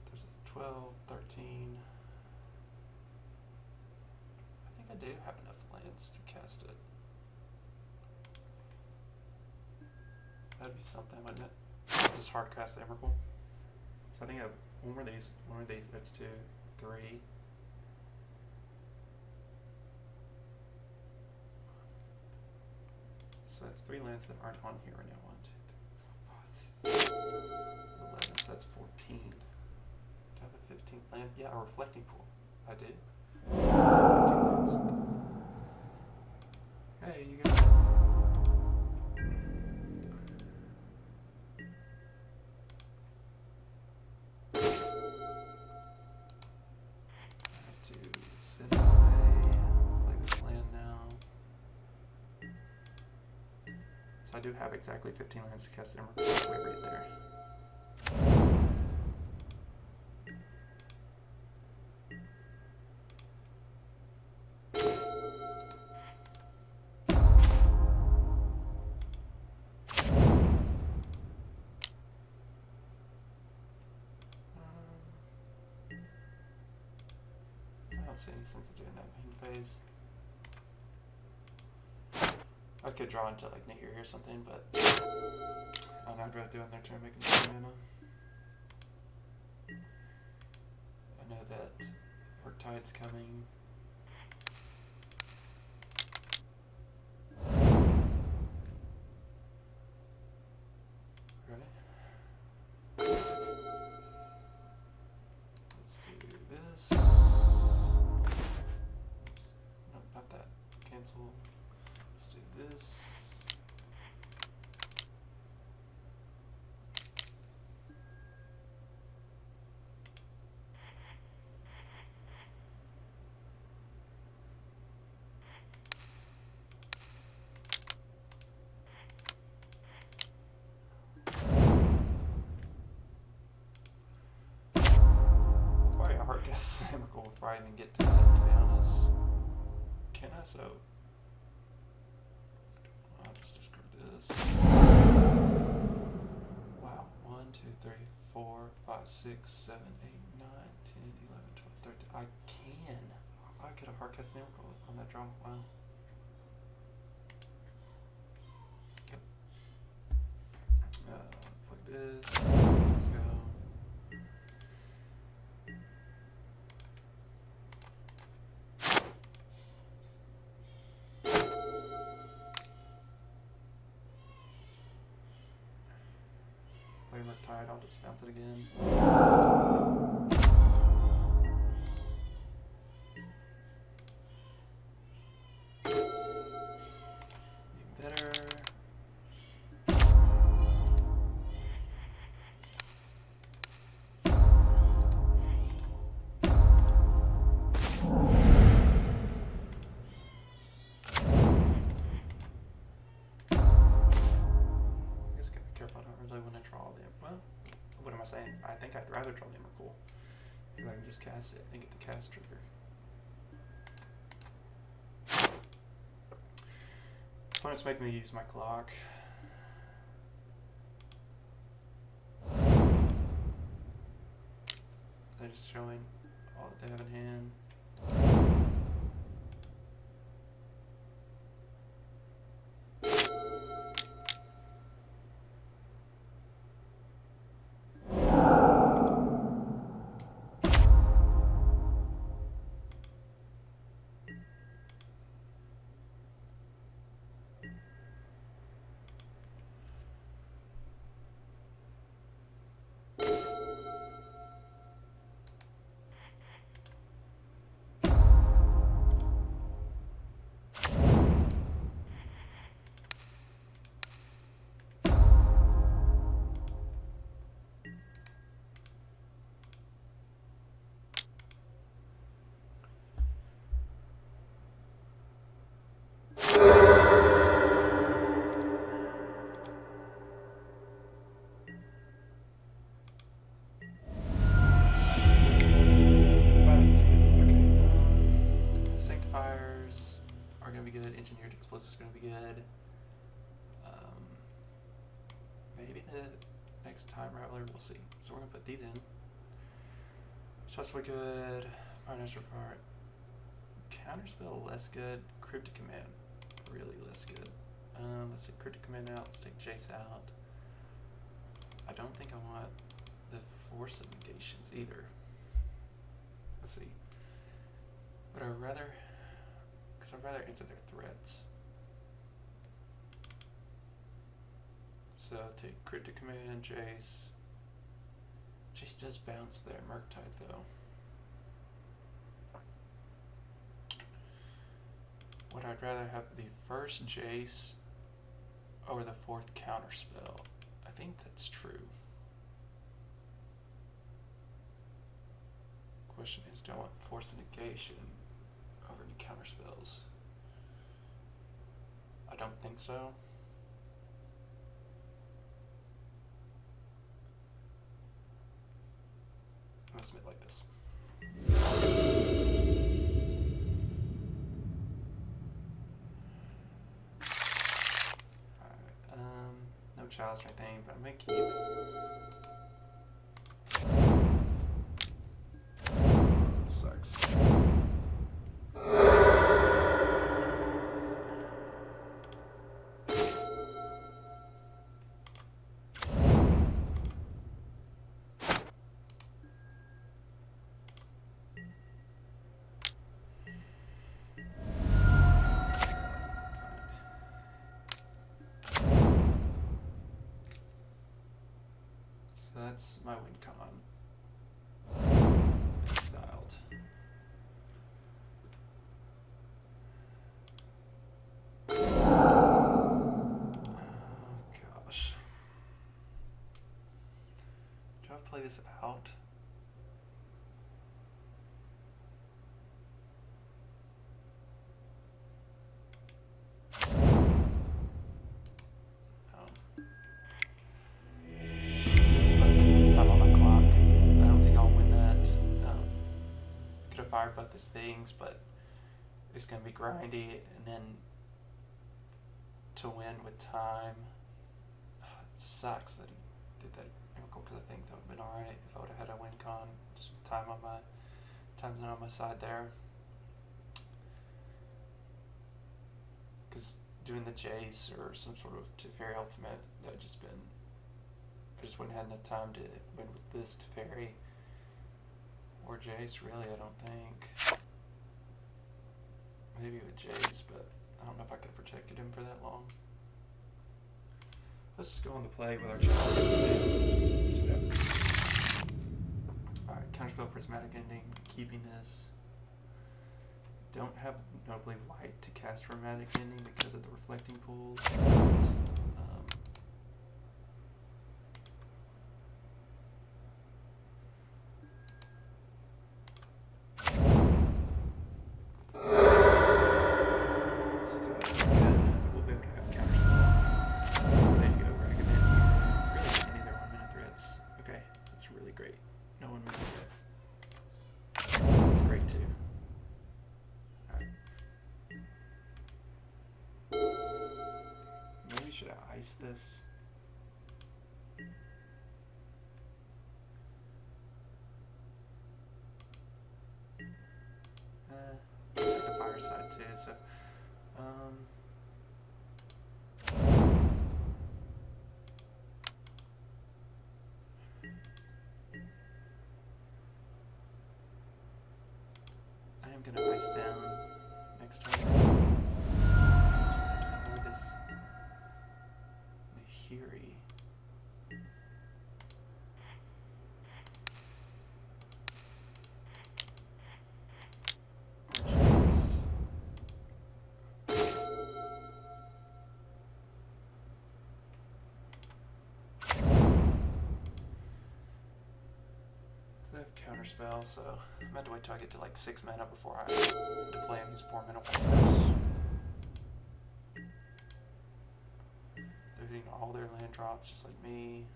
There's a 12, 13. I think I do have enough lands to cast it. That'd be something, wouldn't it? Just hard cast the Emrakul. So I think I have one more of these, that's 2, 3. So that's 3 lands that aren't on here right now. 1, 2, 3, 4, 5. 11, so that's 14. 15th land? Yeah, a reflecting pool. I did. 15 lands. Hey, you got it. I have to send away, play this land now. So I do have exactly 15 lands to cast Emrakul right there. I don't see any sense of doing that main phase. I could draw into like Nahiri or something, but I'm not about doing their turn making some mana. I know that Murktide's coming. Let's do this. Nope, not that. Cancel. Let's do this. before I even get to that, to be honest. Can I? So I'll just discard this. Wow. 1, 2, 3, 4, 5, 6, 7, 8, 9, 10, 11, 12, 13. I can. I could have hardcast Emrakul on that draw. Wow. Like this. Let's go. Play Murktide. I'll just bounce it again. What am I saying? I think I'd rather draw the Emrakul. If I can just cast it and get the cast trigger. Opponents make me use my clock. They're just showing all that they have in hand. Is going to be good. Maybe the next time Raveler, we'll see. So we're going to put these in. Shots were good. Finance report. Counterspell less good. Cryptic Command really less good. Let's take Cryptic Command out. Let's take Jace out. I don't think I want the Force of Negations either. Let's see. Would I rather? Because I'd rather answer their threats. So take Cryptic Command, Jace. Jace does bounce there, Murktide though. Would I rather have the first Jace over the fourth Counterspell? I think that's true. Question is, do I want Force of Negation over any Counterspells? I don't think so. Let's submit like this. Alright, no Chalice or anything, but I'm gonna keep. That sucks. So that's my win con. Exiled. Oh gosh. Do I play this out? inspired both his things, but it's going to be grindy, and then to win with time. It sucks that he did that Emrakul, because I think that would have been alright if I would have had a win con, just with time on my time's not on my side there. Because doing the Jace or some sort of Teferi ultimate, that just been, I just wouldn't have had enough time to win with this Teferi or Jace, really, I don't think. Maybe with Jace, but I don't know if I could have protected him for that long. Let's just go on the play with our Chalice. See what happens. Alright, Counterspell, Prismatic Ending, keeping this. Don't have notably white to cast for Magic Ending because of the reflecting pools. We'll be able to have Counterspell. There you go, recommend really any of their 1 minute threats. Okay, that's really great. No 1 minute threat. That's great too. Maybe should I ice this? The fire side too, so I am gonna ice down next turn. Just want to deploy this Nahiri. Jace. They have Counterspell, so I'm about to wait till I get to like 6 mana before I deploy these 4 mana walkers. They're hitting all their land drops just like me.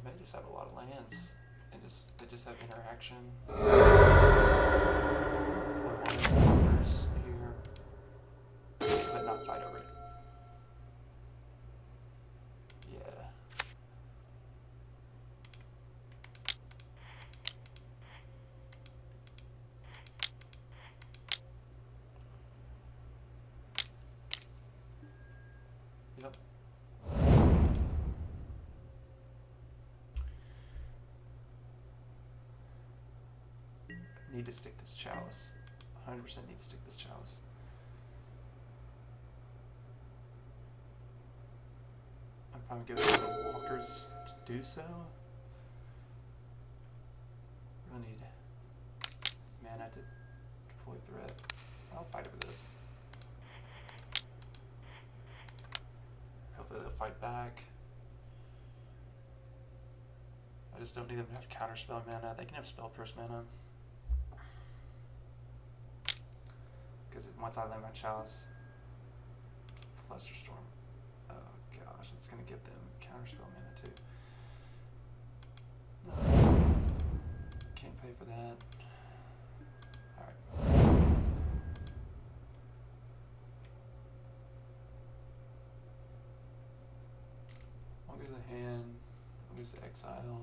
They just have a lot of lands and they just have interaction. Deploy one of these walkers here, but not fight over it. Yeah. Yep. Need to stick this Chalice. 100% need to stick this Chalice. I'm fine with giving the walkers to do so. We'll need mana to deploy threat. I'll fight over this. Hopefully they'll fight back. I just don't need them to have Counterspell mana. They can have Spell Burst mana. Because once I land my Chalice, Flusterstorm. Oh gosh, it's going to give them Counterspell mana too. No, can't pay for that. Alright. One goes the hand, one goes the exile.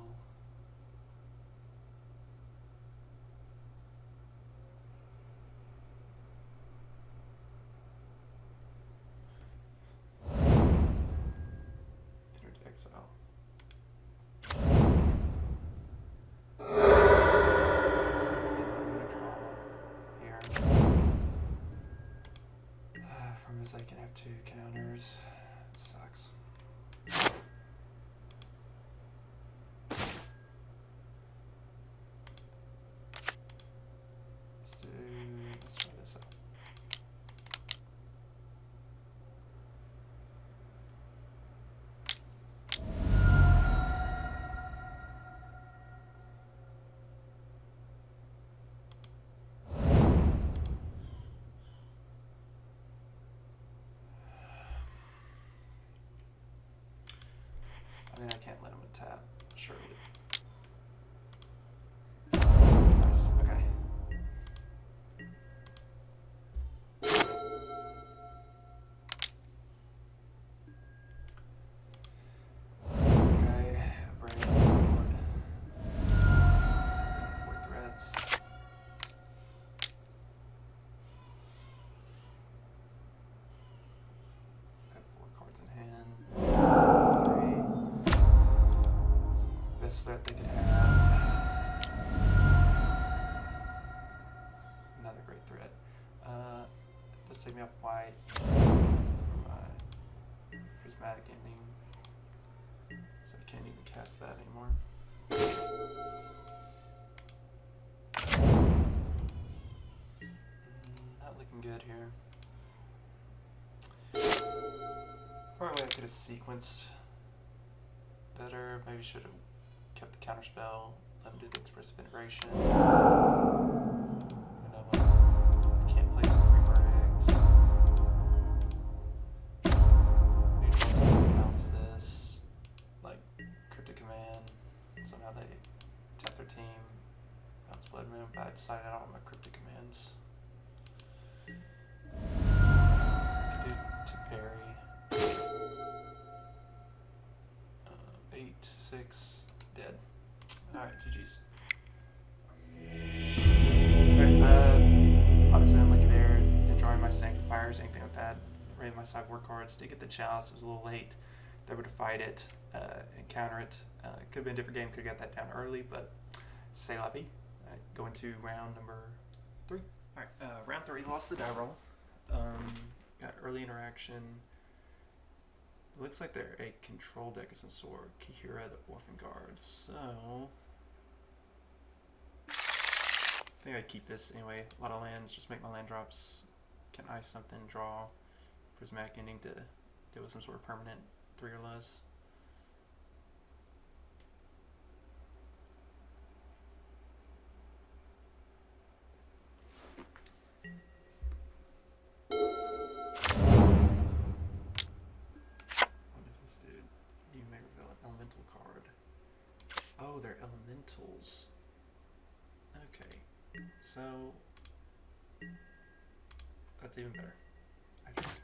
Exile. So they know I'm going to draw here. From this I can have 2 counters. It sucks. Let's try this out. mean, I can't let him tap, surely. Nice, okay. Okay, brain on the sideboard. Makes sense. Void threats. I have 4 cards in hand. 3. Best threat they could have. Another great threat. It does take me off white from Prismatic Ending, so I can't even cast that anymore. Not looking good here. Probably I could have sequenced better. Maybe should have kept the counterspell, let him do the expressive integration. You know what? I can't play some Reaper eggs. Need to also bounce this, like Cryptic Command. Somehow they tap their team, bounce Blood Moon, but I decided I don't want my Cryptic Commands. To do Teferi. 8, 6, dead. Alright, GG's. Alright, obviously unlucky there. Didn't draw my Sanctifiers, anything like that. Raid my sideboard cards. Did get the Chalice, it was a little late. They were to fight it and counter it. Could have been a different game, could have got that down early, but c'est la vie. Going to round number 3. Alright, round 3, lost the die roll. Got early interaction. Looks like they're a control deck of some sort. Kihira, the Orphan Guard. So I think I'd keep this anyway. A lot of lands, just make my land drops. Can ice something, draw. Prismatic Ending to deal with some sort of permanent 3 or less. Oh, they're elementals. Okay, so that's even better, I think.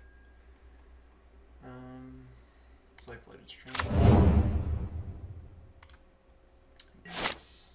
It's like Flooded Strand. Yes.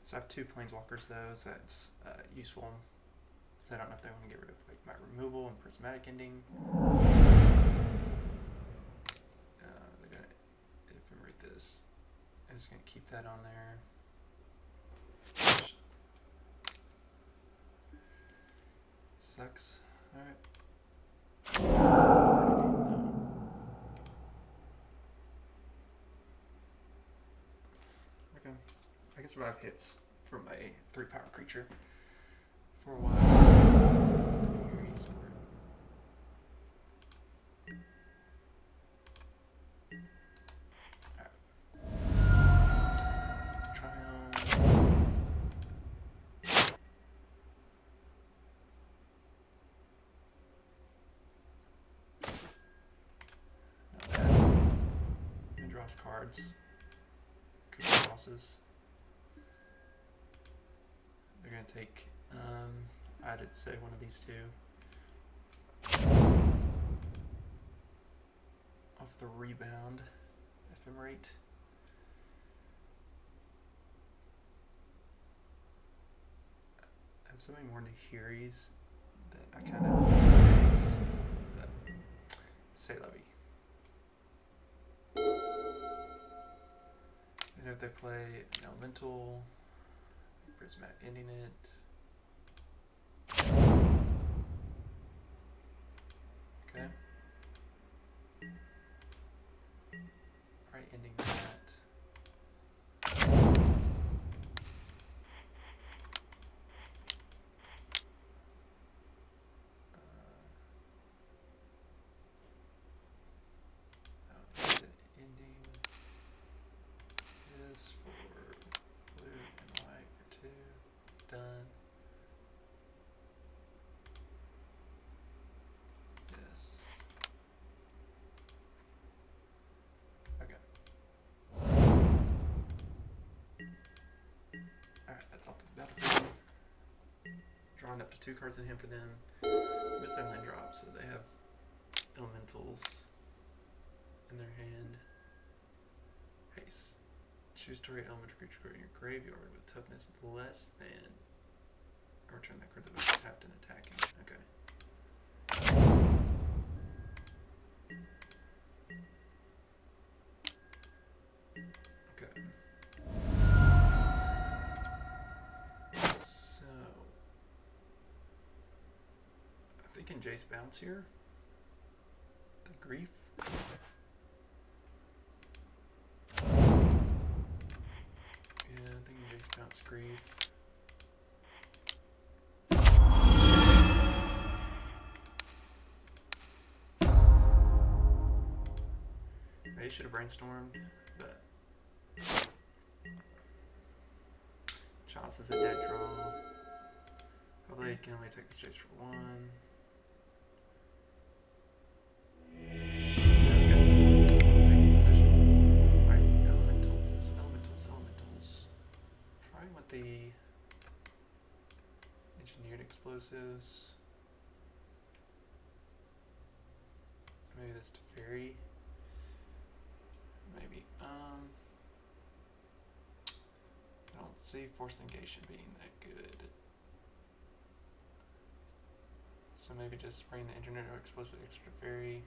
So I have 2 planeswalkers though, so that's useful. So I don't know if they want to get rid of like my removal and Prismatic Ending. They're gonna ephemerate this. I'm just gonna keep that on there. Sucks. Alright. Okay. I can survive hits from a 3-power creature for a while. Here he's smart. Alright. Triome. Not bad. And draws cards. Could be losses. They're going to take, I'd say one of these 2. Off the rebound, ephemerate. I have so many more Nahiris that I kind of want to Jace, but c'est la vie. And if they play an elemental, Prismatic Ending it. Okay. ending that. Ending this for blue and white for 2. Done. Yes. Okay. Alright, that's off the battlefield. Drawing up to 2 cards in hand for them. Missed their land drop, so they have elementals in their hand. Haste. Choose target elemental creature card in your graveyard with toughness less than. Or return that card that was tapped and attacking. Okay. Okay. So I'm thinking Jace bounce here. The grief. Bounce grief. Maybe should have brainstormed, but Chalice is a dead draw. Probably can only take this Jace for 1. Taking possession. Alright, elementals. Trying with the engineered explosives. Maybe this Teferi. Maybe. I don't see Force of Negation being that good. So maybe just spraying the engineered explosive extra Teferi.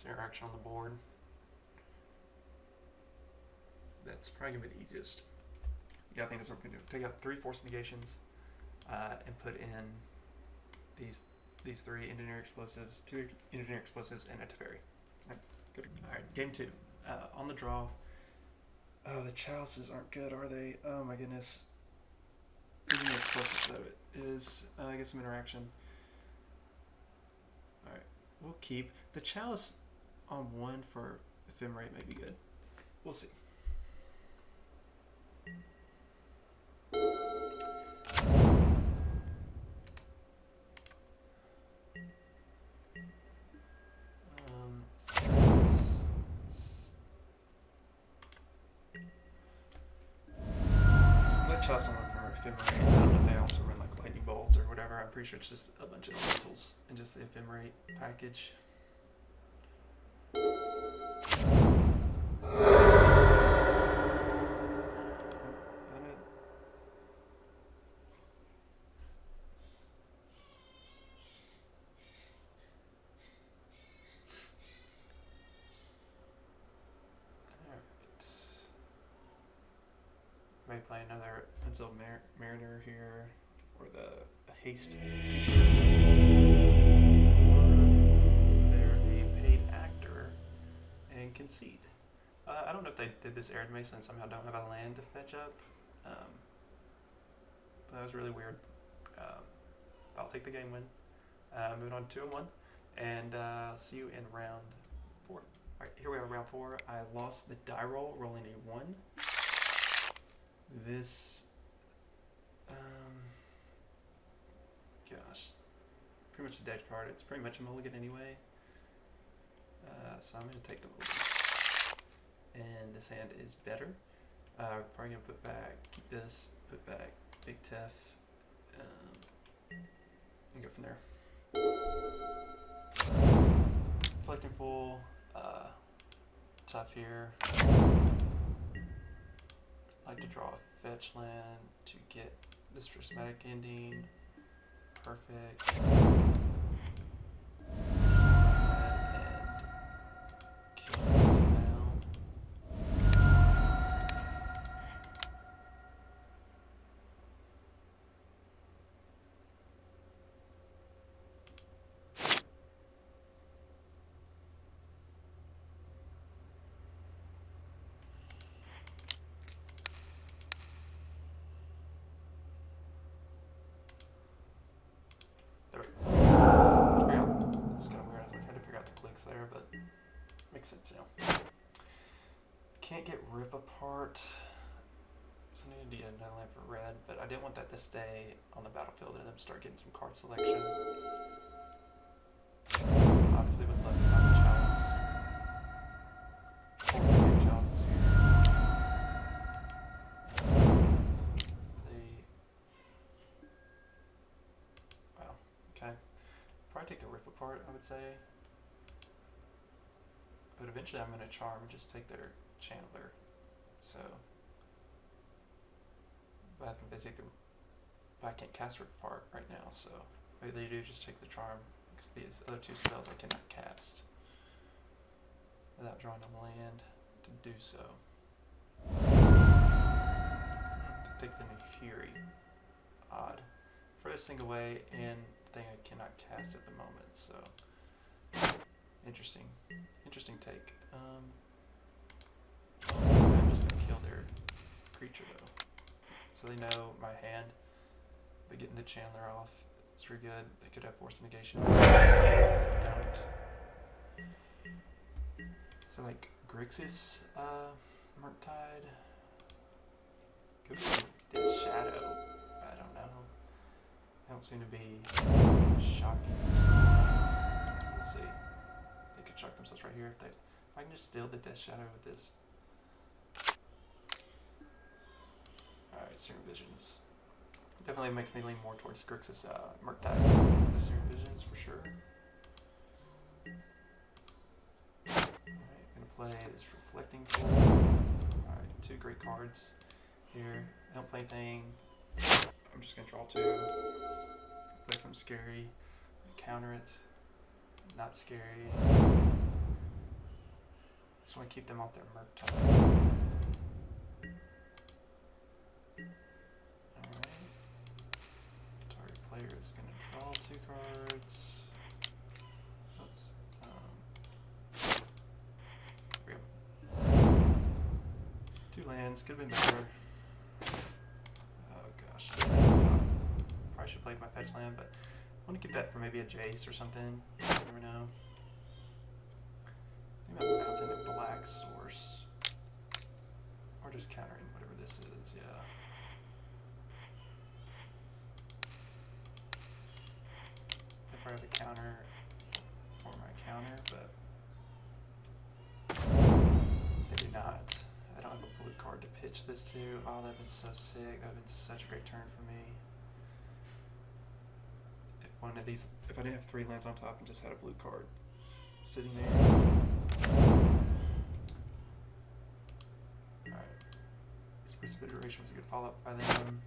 Zero action on the board. That's probably gonna be the easiest. Yeah, I think that's what we're gonna do. Take out 3 Force Negations, and put in these 3 engineer explosives, 2 engineer explosives, and a Teferi. Alright, good. Alright, game 2. On the draw. Oh, the Chalices aren't good, are they? Oh my goodness. Engineer explosives though it is. Get some interaction. Alright, we'll keep the Chalice on 1 for Ephemerate may be good. We'll see. Chalice on 1 from Ephemerate. I don't know if they also run like lightning bolts or whatever. I'm pretty sure it's just a bunch of elementals and just the Ephemerate package. Maybe play another Pencil Mariner here, or the haste creature. Or they're a paid actor and concede. I don't know if they did this Arid Mason and somehow don't have a land to fetch up. But that was really weird. I'll take the game win. Moving on to 2-1, and see you in round 4. Alright, here we are, round 4. I lost the die roll, rolling a 1. This, gosh, pretty much a dead card. It's pretty much a mulligan anyway. So I'm going to take the mulligan. And this hand is better. Probably going to put back, keep this, put back Big Tef, and go from there. Flicking full, tough here. Like to draw a fetch land to get this Prismatic Ending. Perfect. And kill this thing now. get Rip Apart. So I need to do another land for red, but I didn't want that to stay on the battlefield and then start getting some card selection. Obviously would love to find a Chalice. Or maybe Chalices here. Well, okay. Probably take the Rip Apart, I would say. But eventually I'm going to charm and just take their Chandler. So, but I think they take the, but I can't cast Rip Apart right now, so maybe they do just take the charm, because these other two spells I cannot cast without drawing a land to do so. Take the Nahiri. Odd. For this thing away, and thing I cannot cast at the moment, so interesting. Interesting take. I'm just gonna kill their creature though. So they know my hand, but getting the Chandler off is pretty good. They could have Force of Negation. They don't. So like Grixis, Murktide. Could be Dead Shadow. I don't know. They don't seem to be shocking or something. We'll see. They could shock themselves right here if they. I can just steal the Death Shadow with this. Alright, Serum Visions. Definitely makes me lean more towards Grixis Murktide. The Serum Visions for sure. Alright, gonna play this Reflecting Pool. Alright, two great cards here. I don't play anything. I'm just gonna draw two. Play something scary. Counter it. Not scary. Just want to keep them off their Murktide. Alright. Target player is going to draw two cards. Oops. Here we go. Two lands. Could have been better. Oh gosh. Probably should have played my fetch land, but I want to keep that for maybe a Jace or something. You never know. I think I'm bouncing the black source. Or just countering whatever this is, yeah. I probably have a counter for my counter, but they do not. I don't have a blue card to pitch this to. Oh, that would have been so sick. That would have been such a great turn for me. One of these, if I didn't have three lands on top and just had a blue card sitting there. Alright. This Precipitation was a good follow-up by them.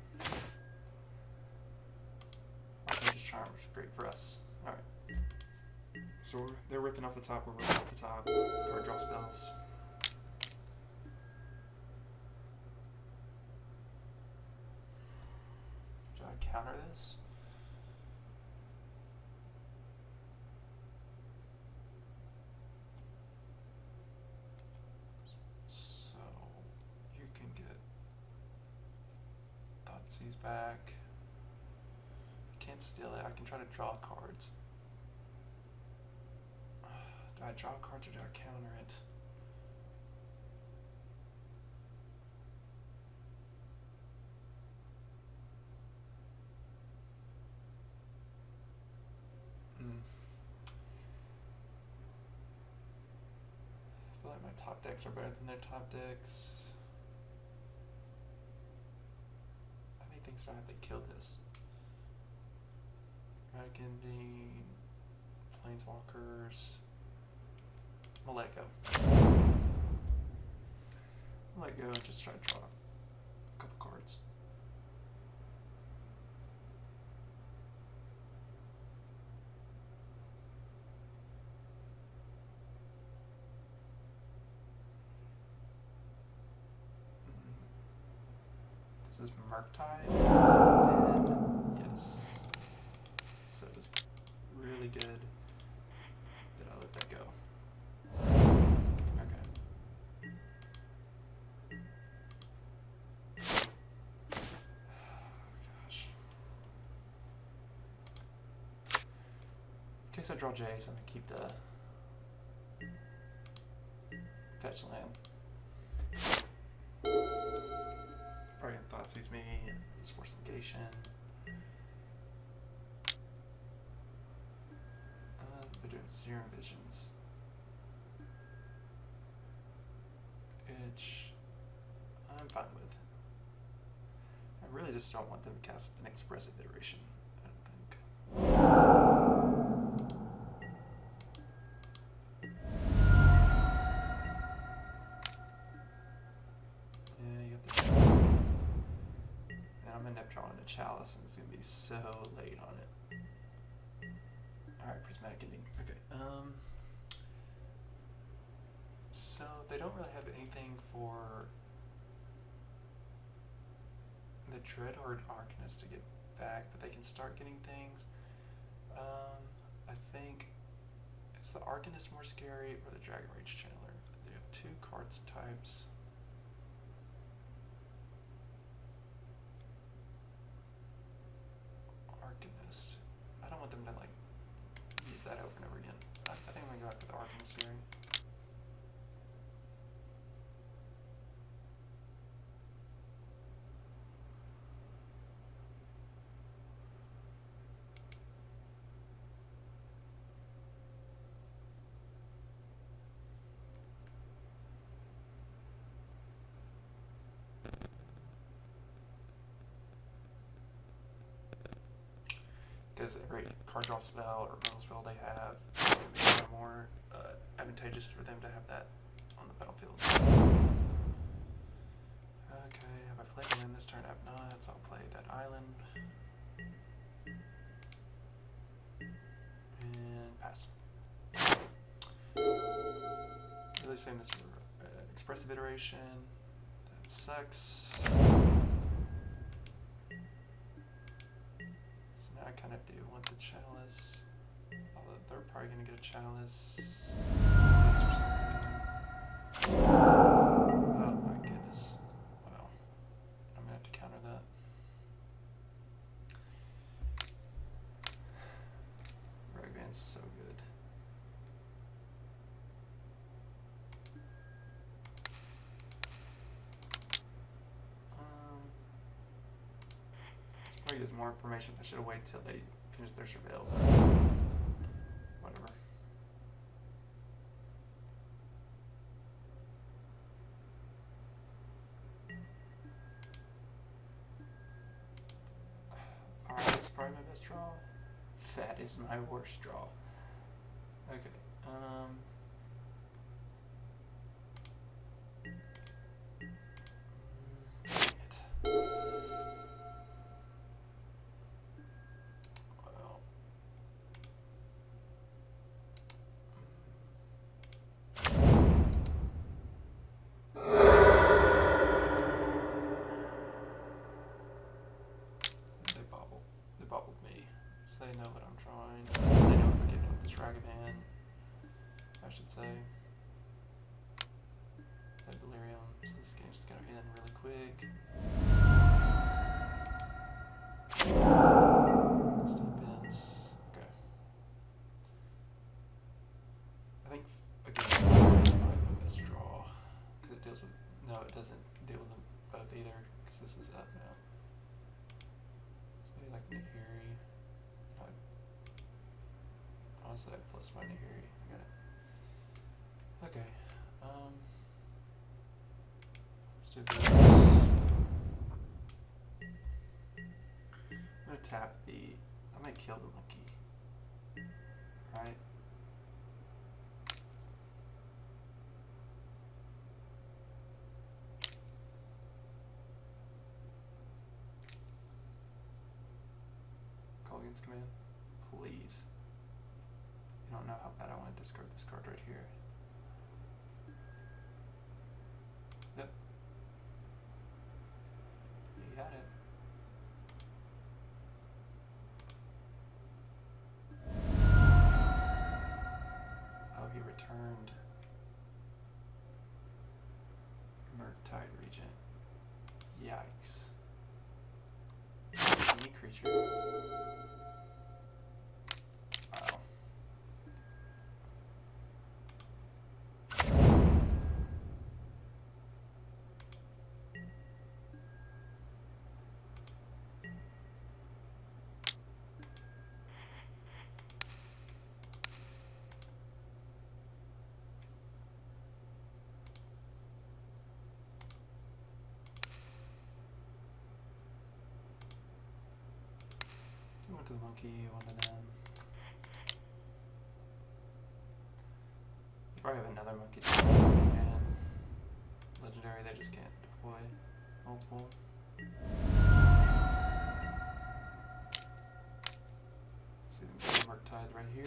Just Charm, which is great for us. Alright. So they're ripping off the top, we're ripping off the top. Card draw spells. Should I counter this? He's back. I can't steal it. I can try to draw cards. Do I draw cards or do I counter it? I feel like my top decks are better than their top decks. So I have to kill this. Prismatic Ending, Planeswalkers. I'll let it go. I'll let it go and just try to draw a couple cards. This is Murktide, and yes, so it's really good that I let that go. Okay. Oh, gosh. In case I draw Jace, I'm gonna keep the fetch land. Galaxies me, use Force of Negation. They're doing Serum Visions. Which I'm fine with. I really just don't want them to cast an Expressive Iteration, I don't think. Yeah, you have the and I'm gonna end up drawing a Chalice, and it's gonna be so late on it. Alright, Prismatic Ending. Okay. So they don't really have anything for the Dreadhorde Arcanist to get back, but they can start getting things. I think, is the Arcanist more scary or the Dragon Rage Channeler? They have 2 cards types. Arcanist. I don't want them to like use that over and over again. I think I'm gonna go back with the Arcanist here. Because every card draw spell or removal spell they have, it's going to be more advantageous for them to have that on the battlefield. Okay, have I played land this turn? I have not, so I'll play Dead Island. And pass. Really saying this for Expressive Iteration. That sucks. I kind of do want the Chalice, although they're probably going to get a Chalice this or something. Oh my goodness. Well, I'm going to have to counter that. Ragvan's so good. Probably gives more information. I should have waited till they finish their surveil. Whatever. Alright, that's probably my best draw. That is my worst draw. Okay. Dang it. They know what I'm drawing. They know if we're getting with this Ragavan, I should say. That Delirium, so this game's just gonna end really quick. Still bends. Okay. I think, again, probably the best draw. Because it deals with. No, it doesn't deal with them both either, because this is up now. So maybe like Nahiri. Honestly, I plus my Nahiri. I got it. Okay. Let's do this. I'm gonna tap the. I'm gonna kill the monkey. Right? Call against command. Please. I don't know how bad I want to discard this card right here. Yep. You got it. Oh, he returned. Murktide Regent. Yikes. Any creature. monkey, one of them. Probably have another monkey too. And legendary, they just can't deploy multiple. Let's see them get Murktide right here.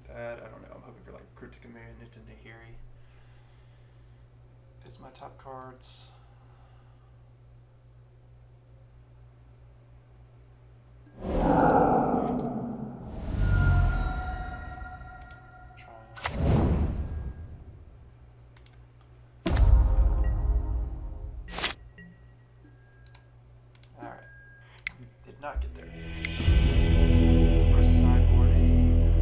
That, I don't know, I'm hoping for like Cryptic Command into Nahiri. Is my top cards. Alright. Did not get there. First sideboarding,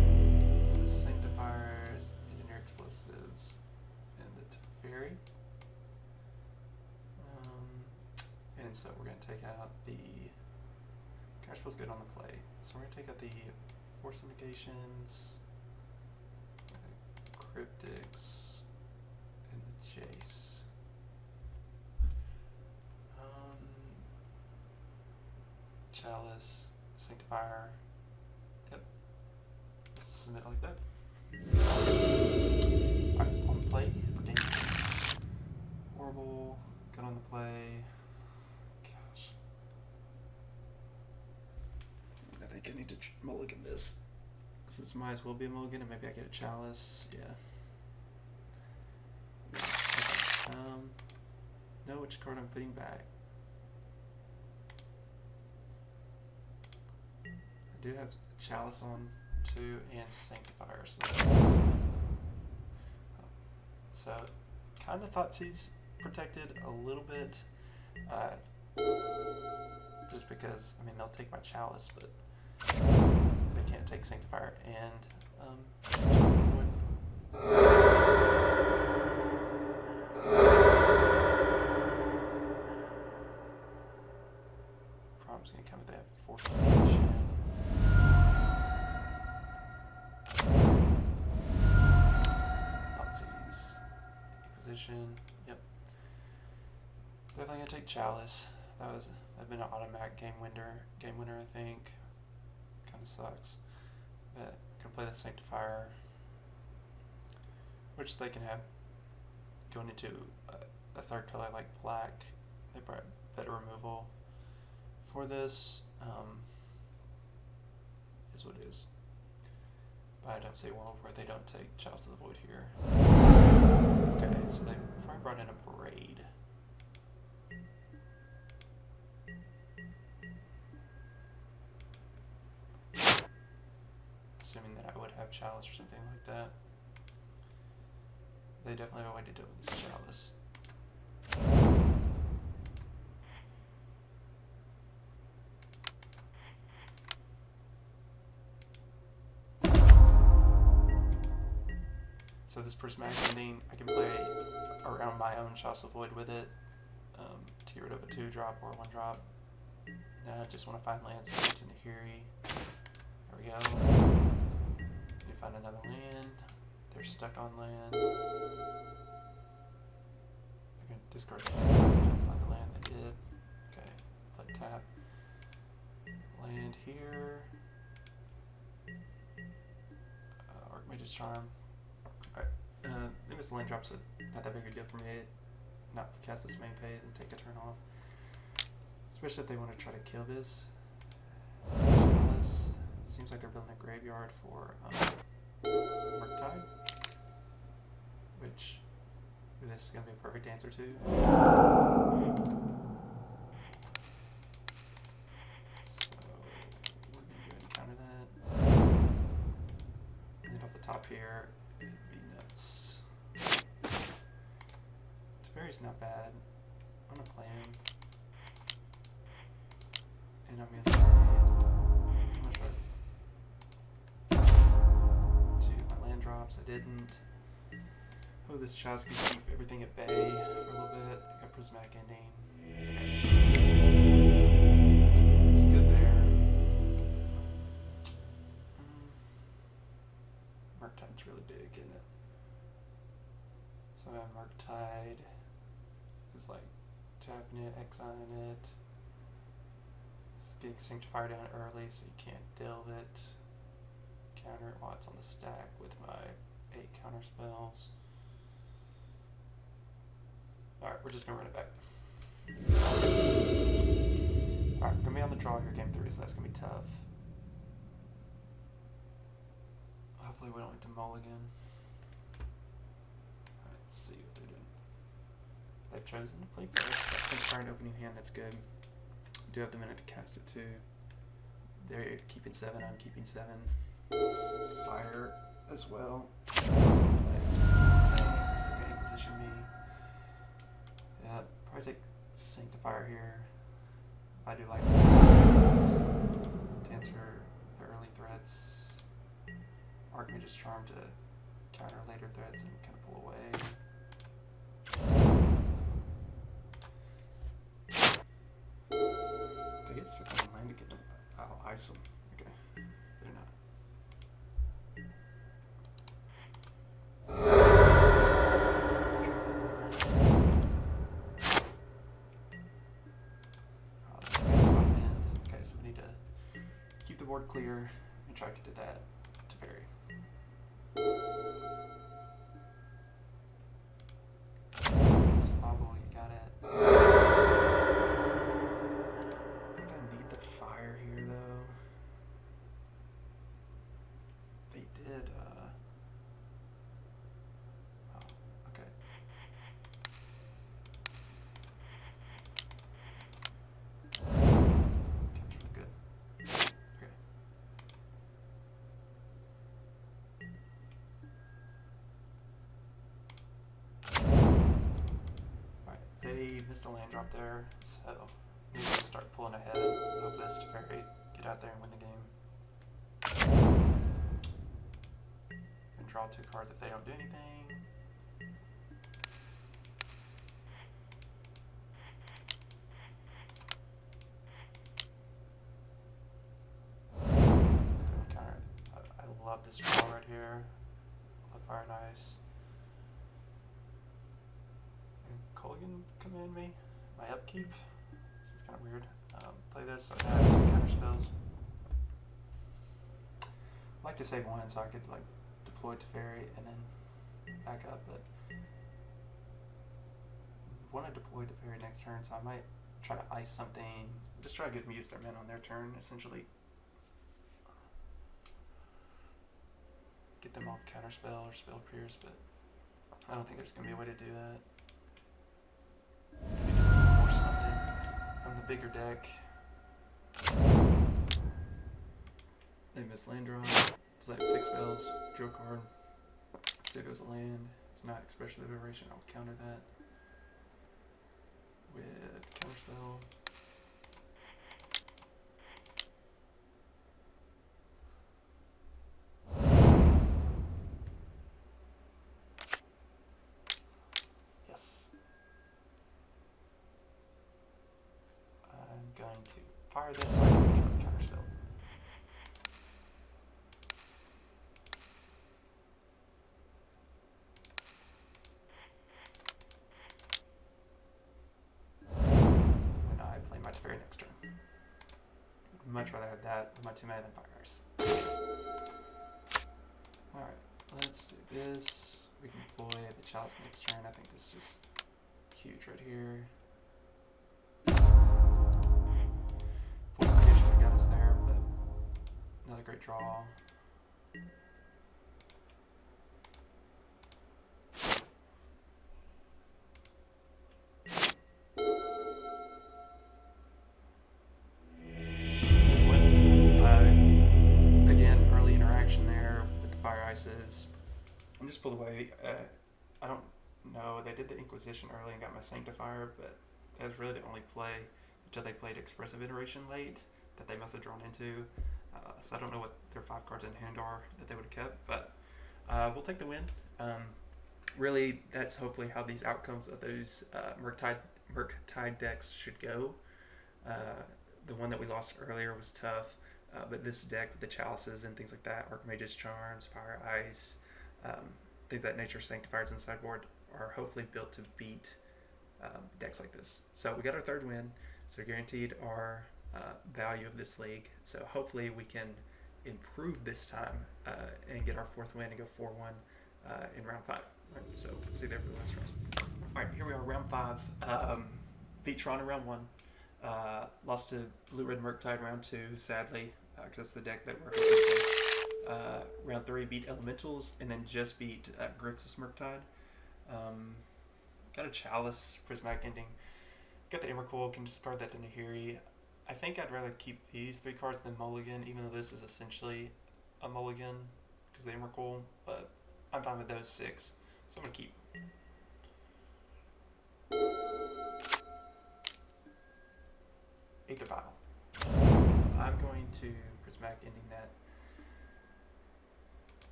the Sanctifiers, Engineer Explosives, and the Teferi. And so we're going to take out the Counterspell's good on the play. So we're going to take out the Force of Negations, the Cryptics, and the Jace. Chalice, Sanctifier. Yep. Let's submit it like that. Alright, on the play for game. Horrible. Good on the play. Gosh. I think I need to mulligan this. This might as well be a mulligan, and maybe I get a Chalice. Yeah. No, which card I'm putting back. I do have Chalice on 2 and Sanctifier, so that's so kind of Thoughtseize protected a little bit, just because I mean they'll take my Chalice, but they can't take Sanctifier and Chalice Void. Problem's gonna come with that Force of Negation. Position. Yep. Definitely gonna take Chalice. That'd been an automatic game winner, I think. Kinda sucks. But gonna play the Sanctifier, which they can have going into a third color like black. They brought better removal for this. Is what it is. But I don't see a world where they don't take Chalice of the Void here. Okay, so they probably brought in a Braid. Assuming that I would have Chalice or something like that. They definitely have a way to deal with this Chalice. So this Prismatic Ending, I can play around my own Chalice of Void with it to get rid of a 2-drop or a 1-drop. Now I just want to find lands that to Nahiri. There we go. Need to find another land. They're stuck on land. They're going to discard lands so they can find a land. They did. Okay, play tap. Land here. Archmage's Charm. Maybe it's the land drops, so not that big a deal for me. Not cast this main phase and take a turn off. Especially if they want to try to kill this. Chalice. It seems like they're building a graveyard for Murktide. Which this is going to be a perfect answer to. So we're going to go ahead and counter that. And off the top here. Teferi's not bad. I'm gonna play him. And I'm gonna try to my land drops. I didn't. Oh, this Chalice can keep everything at bay for a little bit. I got Prismatic Ending. It's good there. Murktide's really big, isn't it? So I have Murktide is like tapping it, exiling it, Just getting Sanctifier down early so you can't delve it. Counter it while it's on the stack with my 8 counterspells. Alright, we're just going to run it back. Alright, we're going to be on the draw here game 3, so that's going to be tough. Hopefully we don't need to mulligan. Alright, let's see what they're doing. They've chosen to play first. Got Sanctifier in opening hand, that's good. Do have the minute to cast it too. They're keeping 7, I'm keeping 7. Fire as well. They're gonna position me. Yeah, probably take Sanctifier here. I do like this to answer the early threats. Archmage's Charm to counter later threats and kind of pull away. They get stuck on the land to get them. I'll ice them. Okay, they're not. Okay, so we need to keep the board clear and try to get to that Teferi. Squabble, you got it. I think I need the fire here though. They did, oh, okay. Catch me good. Okay. Alright, they missed a land drop there, so we need to start pulling ahead. Hopefully this Teferi get out there and win the game. And draw 2 cards if they don't do anything. Counter. I love this draw right here. Love Fire and Ice. And Colgan command me. My upkeep. This is kind of weird. Play this. I have 2 counterspells. I'd like to save 1 so I could like deploy Teferi and then back up, but I want to deploy Teferi next turn, so I might try to ice something. Just try to get them use their men on their turn, essentially. Get them off counterspell or spell pierce, but I don't think there's going to be a way to do that. Maybe force something from the bigger deck. They miss land draw. It's like 6 spells, draw card. See if it was a land. It's not Expression of Liberation. I'll counter that with counterspell. Yes. I'm going to fire this so I can get a counterspell. When I play my Teferi next turn. I'd much rather have that with my 2 mana than Fire Ice. Alright, let's do this. We can deploy the Chalice next turn. I think this is just huge right here. Force of Negation got us there, but another great draw. This one, again, early interaction there with the Fire Ices. I'm just pulled away. I don't know. They did the Inquisition early and got my Sanctifier, but that was really the only play until they played Expressive Iteration late that they must have drawn into. So I don't know what their 5 cards in hand are that they would have kept, but we'll take the win. Really, that's hopefully how these outcomes of those Murktide decks should go. The one that we lost earlier was tough, but this deck with the Chalices and things like that, Archmage's Charms, Fire Ice, things that nature, Sanctifiers and sideboard are hopefully built to beat decks like this. So we got our 3rd win, so guaranteed our value of this league. So hopefully we can improve this time and get our 4th win and go 4-1 in round 5. Right, so see you there for the last round. All right, here we are, round 5. Beat Tron in round 1. Lost to Blue-Red Murktide round 2, sadly, because that's the deck that we're hoping against. Round 3 beat Elementals, and then just beat Grixis Murktide. Got a Chalice, Prismatic Ending. Got the Emrakul, can discard that to Nahiri. I think I'd rather keep these 3 cards than Mulligan, even though this is essentially a Mulligan, because the Emrakul, but I'm fine with those 6, so I'm going to keep. Aether Vial. I'm going to Prismatic Ending that.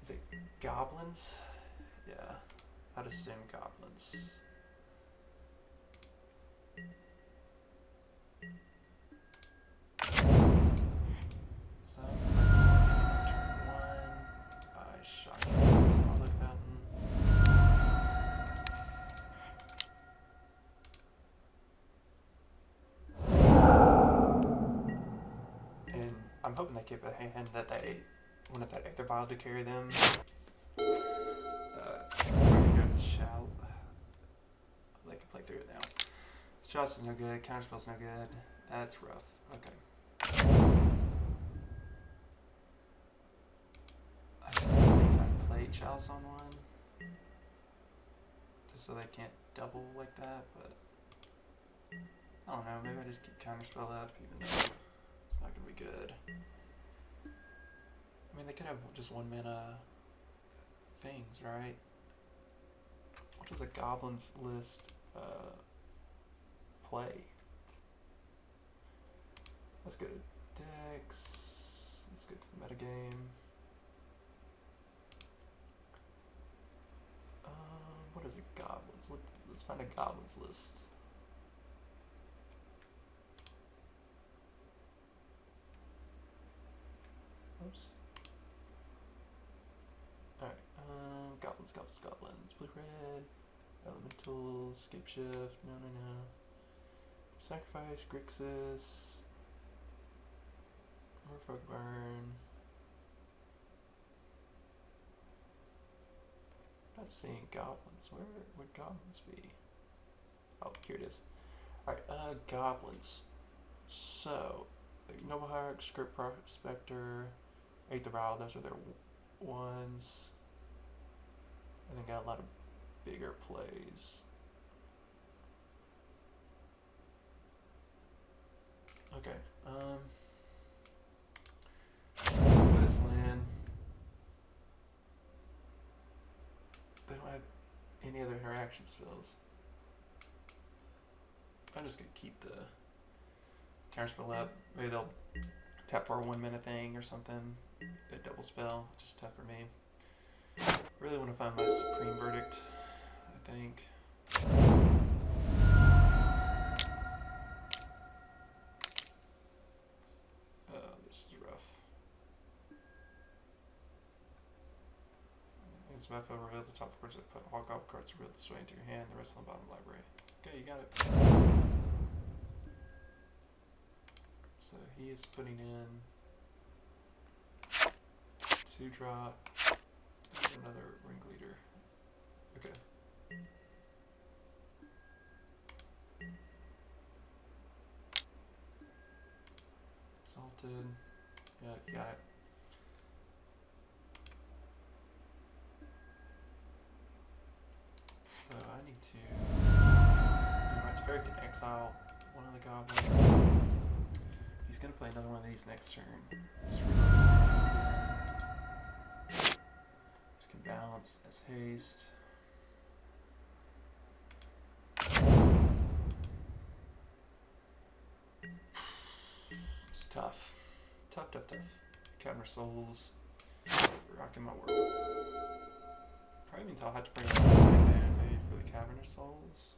Is it Goblins? Yeah, I'd assume Goblins. So, turn 1. I shot Hallowed Fountain. And I'm hoping they keep a hand that they wanted that Aether Vial to carry them. I'm going to go to Chalice. They can play through it now. Chalice is no good. Counterspell's no good. That's rough. Okay. I still think I played Chalice on one. Just so they can't double like that, but I don't know. Maybe I just keep Counterspell up, even though it's not going to be good. I mean, they could have just 1 mana things, right? What does a Goblins list play? Let's go to decks. Let's go to the metagame. What is a Goblins? Let's find a Goblins list. Oops. Alright, Goblins. Blue, red, Elementals, Escape Shift, no. Sacrifice, Grixis, Merfolk Burn. Not seeing Goblins. Where would Goblins be? Oh, here it is. Alright, Goblins. So, Noble Hierarch, Script Prospector, Aether Vial, those are their ones. And they got a lot of bigger plays. Okay, this land. They don't have any other interaction spells. I'm just gonna keep the Counterspell up. Maybe they'll tap for a 1 mana thing or something. They double spell, just tough for me. Really want to find my Supreme Verdict, I think. Oh, this is rough. It's my favorite. Reveal the top of course. Put all goblin cards revealed this way into your hand. The rest on the bottom library. Okay, you got it. So he is putting in 2-drop. Another Ringleader. Okay. Salted. Yeah, got it. So I need to. My Teferi can exile one of the goblins. He's gonna play another one of these next turn. Just reload his hand again. Just can balance as haste. It's tough. Tough. Counter Souls. Rocking my world. Probably means I'll have to bring it in maybe for the Cavernous Souls.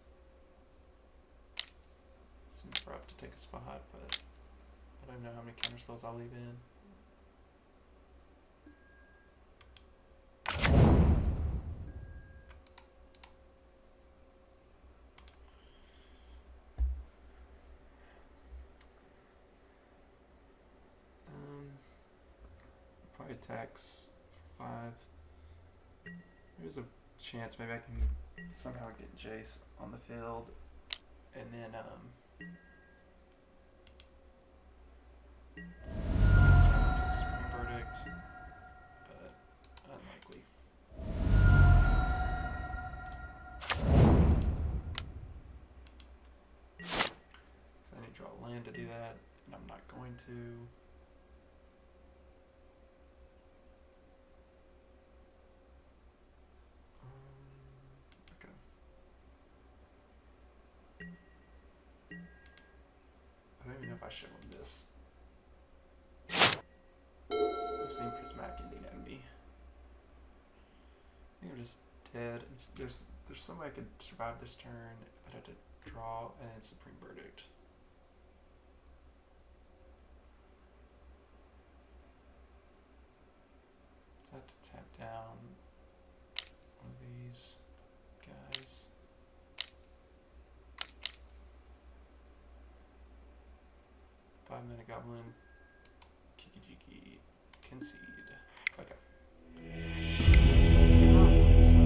Seems rough to take a spot, but I don't know how many counterspells I'll leave in. attacks for 5. There's a chance maybe I can somehow get Jace on the field, and then start into a Spring Verdict, but unlikely. So I need to draw a land to do that, and I'm not going to. I don't even know if I show him this. They're saying Prismatic Ending enemy. I think I'm just dead. There's some way I could survive this turn. I'd have to draw and then Supreme Verdict. So I have to tap down one of these guys. Five-mana Goblin, Kiki-Jiki, Concede. Okay. So,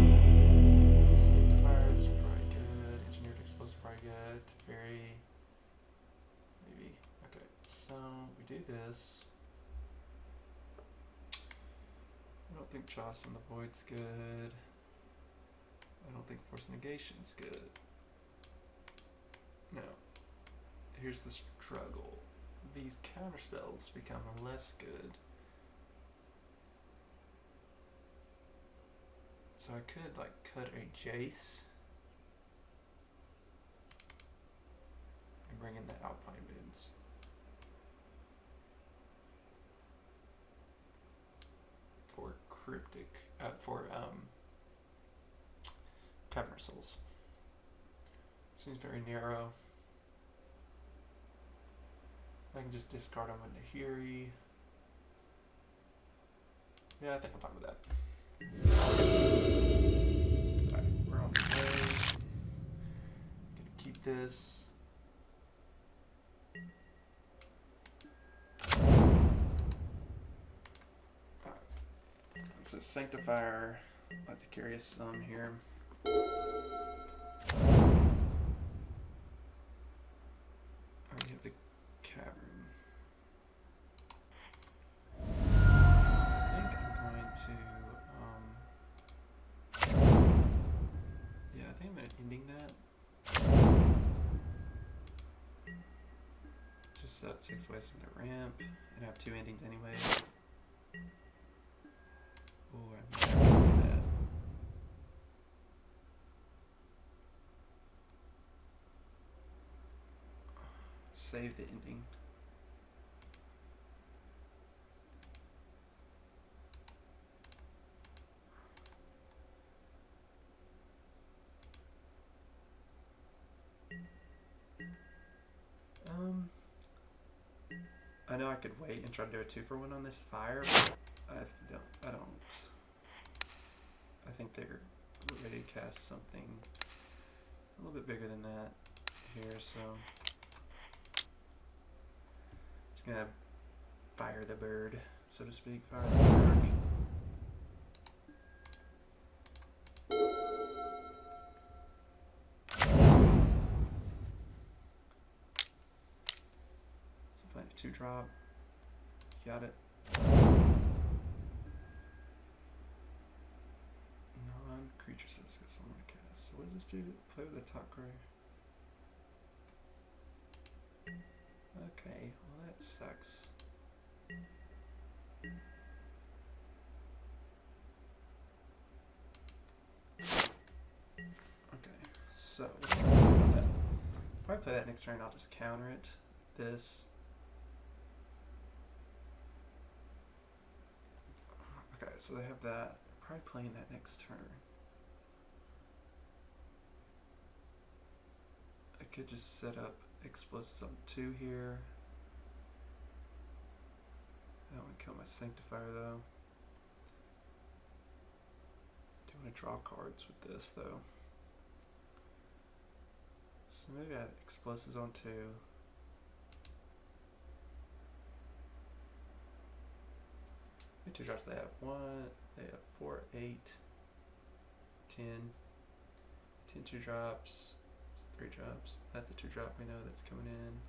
Sanctifier is probably good. Engineered Explosive is probably good. Teferi, maybe. Okay, so we do this. I don't think Chalice in the Void's good. I don't think Force of Negation's good. No. Here's the struggle. These counterspells become less good. So I could like cut a Jace and bring in the Alpine Moons. For Cryptic, Cavern of Souls. Seems very narrow. I can just discard them with Nahiri. Yeah, I think I'm fine with that. Alright, we're on the way. Gonna keep this. Alright. So Sanctifier, let's carry us some here. Ending that. Just so it takes away some of the ramp and have 2 endings anyway. Ooh, I'm not gonna do that. Save the ending. I know I could wait and try to do a 2-for-1 on this fire, but I think they're ready to cast something a little bit bigger than that here, so it's gonna fire the bird, so to speak, fire the bird. So playing a 2-drop, got it. Non-creature says goes one more cast. So what does this do? Play with the top card. Okay, well that sucks. Okay, so what do I do about that? Probably play that next turn. I'll just counter it. This. Okay, so they have that. Probably playing that next turn. I could just set up explosives on 2 here. I don't want to kill my Sanctifier though. Do want to draw cards with this though. So maybe I have explosives on 2. many 2-drops they have? They have 4, 8, 10. 10 2-drops. It's 3 drops. That's a 2-drop we know that's coming in.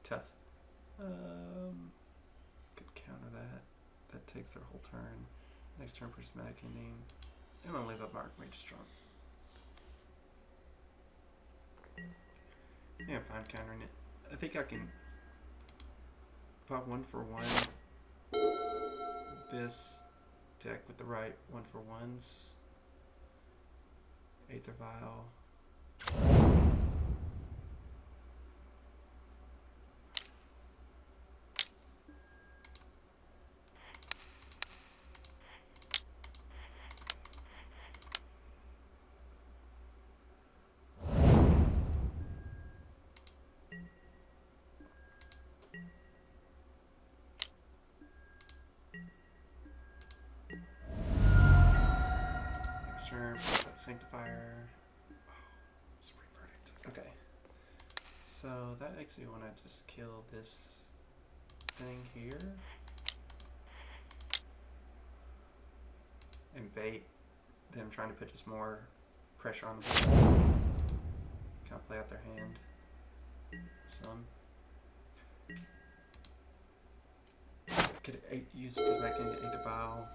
Tough. Could counter that. That takes their whole turn. Next turn, Prismatic Ending. I'm gonna leave up my Archmage strong. Yeah, I'm fine countering it. I think I can. If I 1-for-1 this deck with the right 1-for-1s, Aether Vial. Sanctifier. Supreme Verdict. Okay. So that makes me want to just kill this thing here. And bait them trying to put just more pressure on the board. Kind of play out their hand. Some. Could use Prismatic Ending to Aether Vial.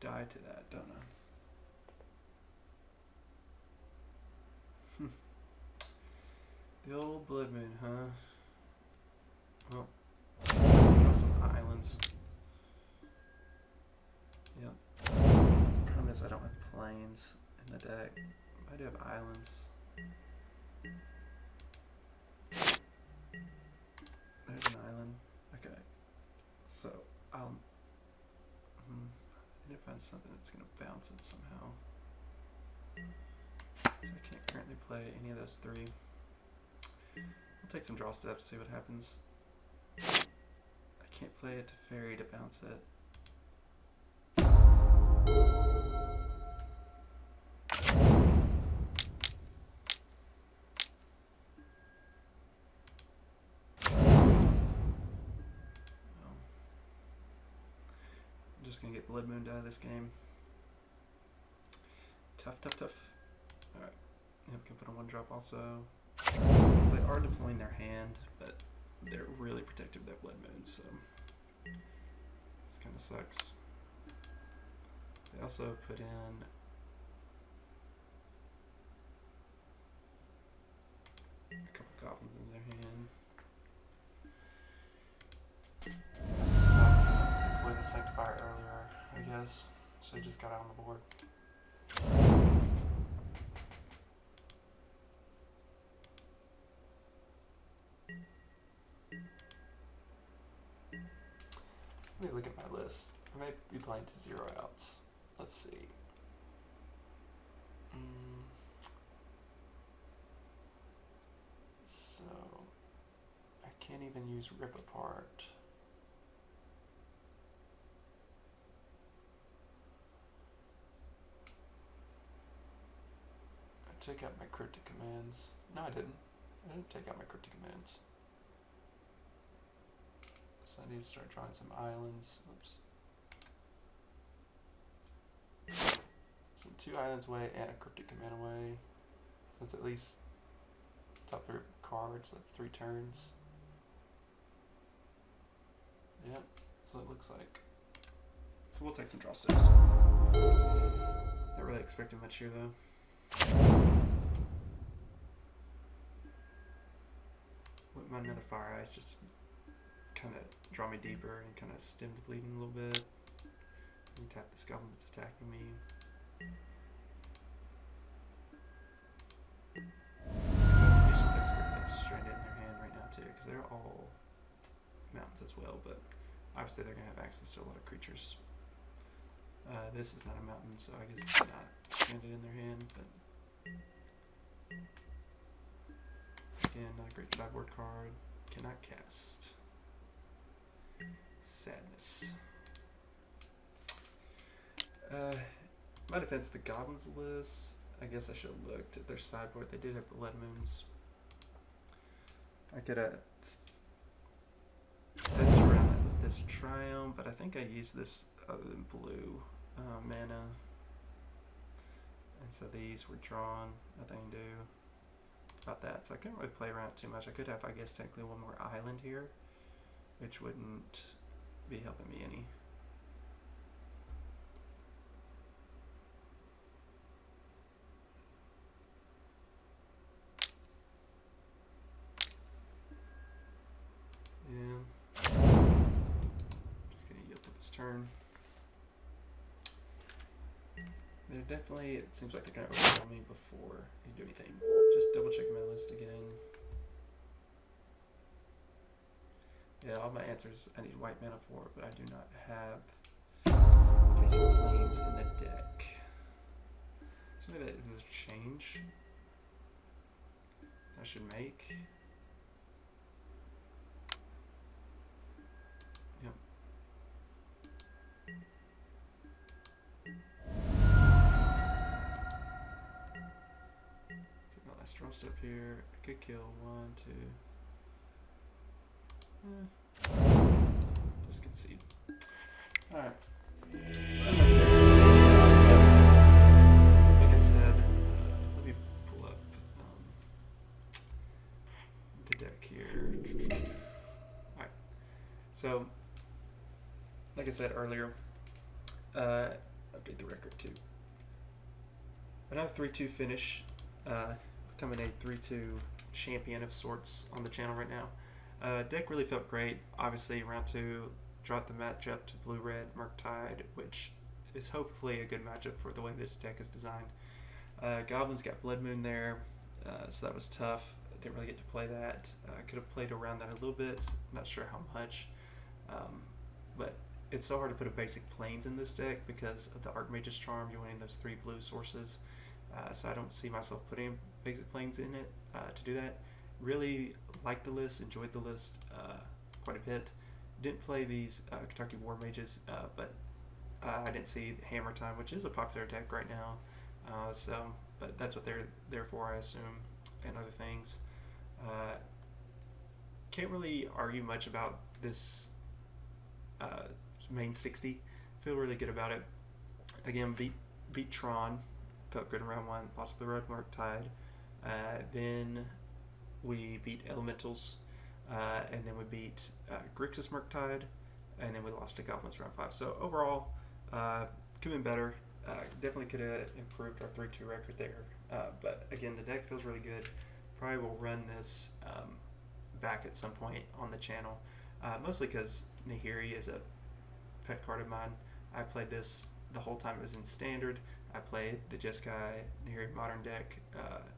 Die to that, don't I? The old Blood Moon, huh? Well, let's got some islands. Yep. Problem is I don't have plains in the deck. I do have islands. There's an island. Okay. So I'll I need to find something that's going to bounce it somehow. So I can't currently play any of those 3. I'll take some draw steps, see what happens. I can't play a Teferi to bounce it. Just gonna get Blood Moon out of this game. Tough, tough, tough. Alright. Yep, can put a 1-drop also. They are deploying their hand, but they're really protective of their Blood Moon, so this kind of sucks. They also put in a couple Goblins in their hand. Sucks. Deployed the Sanctifier earlier, I guess, so I just got out on the board. Let me look at my list. I may be playing to 0 outs. Let's see. So I can't even use Rip Apart. I took out my Cryptic Commands. No, I didn't. I didn't take out my Cryptic Commands. So I need to start drawing some islands. Oops. So 2 islands away and a Cryptic Command away. So that's at least top 3 cards. That's 3 turns. Yep, that's what it looks like. So we'll take some draw steps. Not really expecting much here though. With my another Fire Ice just kind of draw me deeper and kind of stem the bleeding a little bit. And tap this Goblin that's attacking me. Communications Expert that's stranded in their hand right now too, because they're all as well, but obviously they're going to have access to a lot of creatures. This is not a mountain, so I guess it's not stranded in their hand, but again, another great sideboard card. Cannot cast. Sadness. My defense, the Goblins list. I guess I should have looked at their sideboard. They did have Blood Moons. I could have fenced around it with this Triome, but I think I used this other than blue mana. And so these were drawn. Nothing to do about that. So I couldn't really play around too much. I could have, I guess, technically one more island here, which wouldn't be helping me any. Yeah. Just gonna yield to this turn. They're definitely, it seems like they're gonna overwhelm me before you do anything. Just double check my list again. Yeah, all my answers I need white mana for, but I do not have basic planes in the deck. So maybe that is a change I should make. Yep. Take my last draw step here. I could kill 1, 2. Just concede. Alright. Like I said, let me pull up the deck here. Alright. So, like I said earlier, update the record too. Another 3-2 finish, becoming a 3-2 champion of sorts on the channel right now. Deck really felt great. Obviously, round 2 dropped the matchup to blue-red Murktide, which is hopefully a good matchup for the way this deck is designed. Goblins got Blood Moon there, so that was tough. I didn't really get to play that. I could have played around that a little bit. Not sure how much, but it's so hard to put a basic planes in this deck because of the Archmage's Charm. You're winning those 3 blue sources, so I don't see myself putting basic planes in it to do that. Really liked the list, enjoyed the list quite a bit. Didn't play these Kataki War Mages, but I didn't see Hammer Time, which is a popular deck right now. But that's what they're there for, I assume, and other things. Can't really argue much about this main 60. Feel really good about it. Again, beat Tron, felt good in round 1. Lost Blue Red Murktide. Then we beat Elementals, and then we beat Grixis Murktide, and then we lost to Goblins round 5. So overall, could have been better. Definitely could have improved our 3-2 record there. But again, the deck feels really good. Probably will run this back at some point on the channel, mostly because Nahiri is a pet card of mine. I played this the whole time it was in Standard. I played the Jeskai Nahiri Modern deck.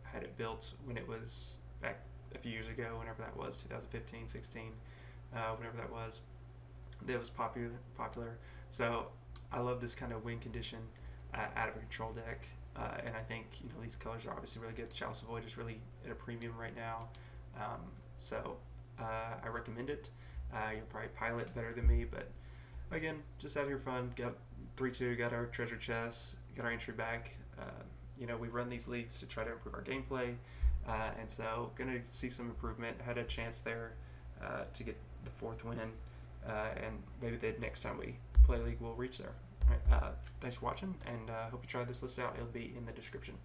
Had it built when it was back a few years ago, whenever that was, 2015, 16, whenever that was. That was popular. So I love this kind of win condition out of a control deck, and I think these colors are obviously really good. The Chalice of Void is really at a premium right now, so I recommend it. You'll probably pilot better than me, but again, just out here fun. Got 3-2, got our treasure chest, got our entry back. We run these leagues to try to improve our gameplay, and so gonna see some improvement. Had a chance there to get the 4th win, and maybe the next time we play a league we'll reach there. All right, thanks for watching, and hope you try this list out. It'll be in the description.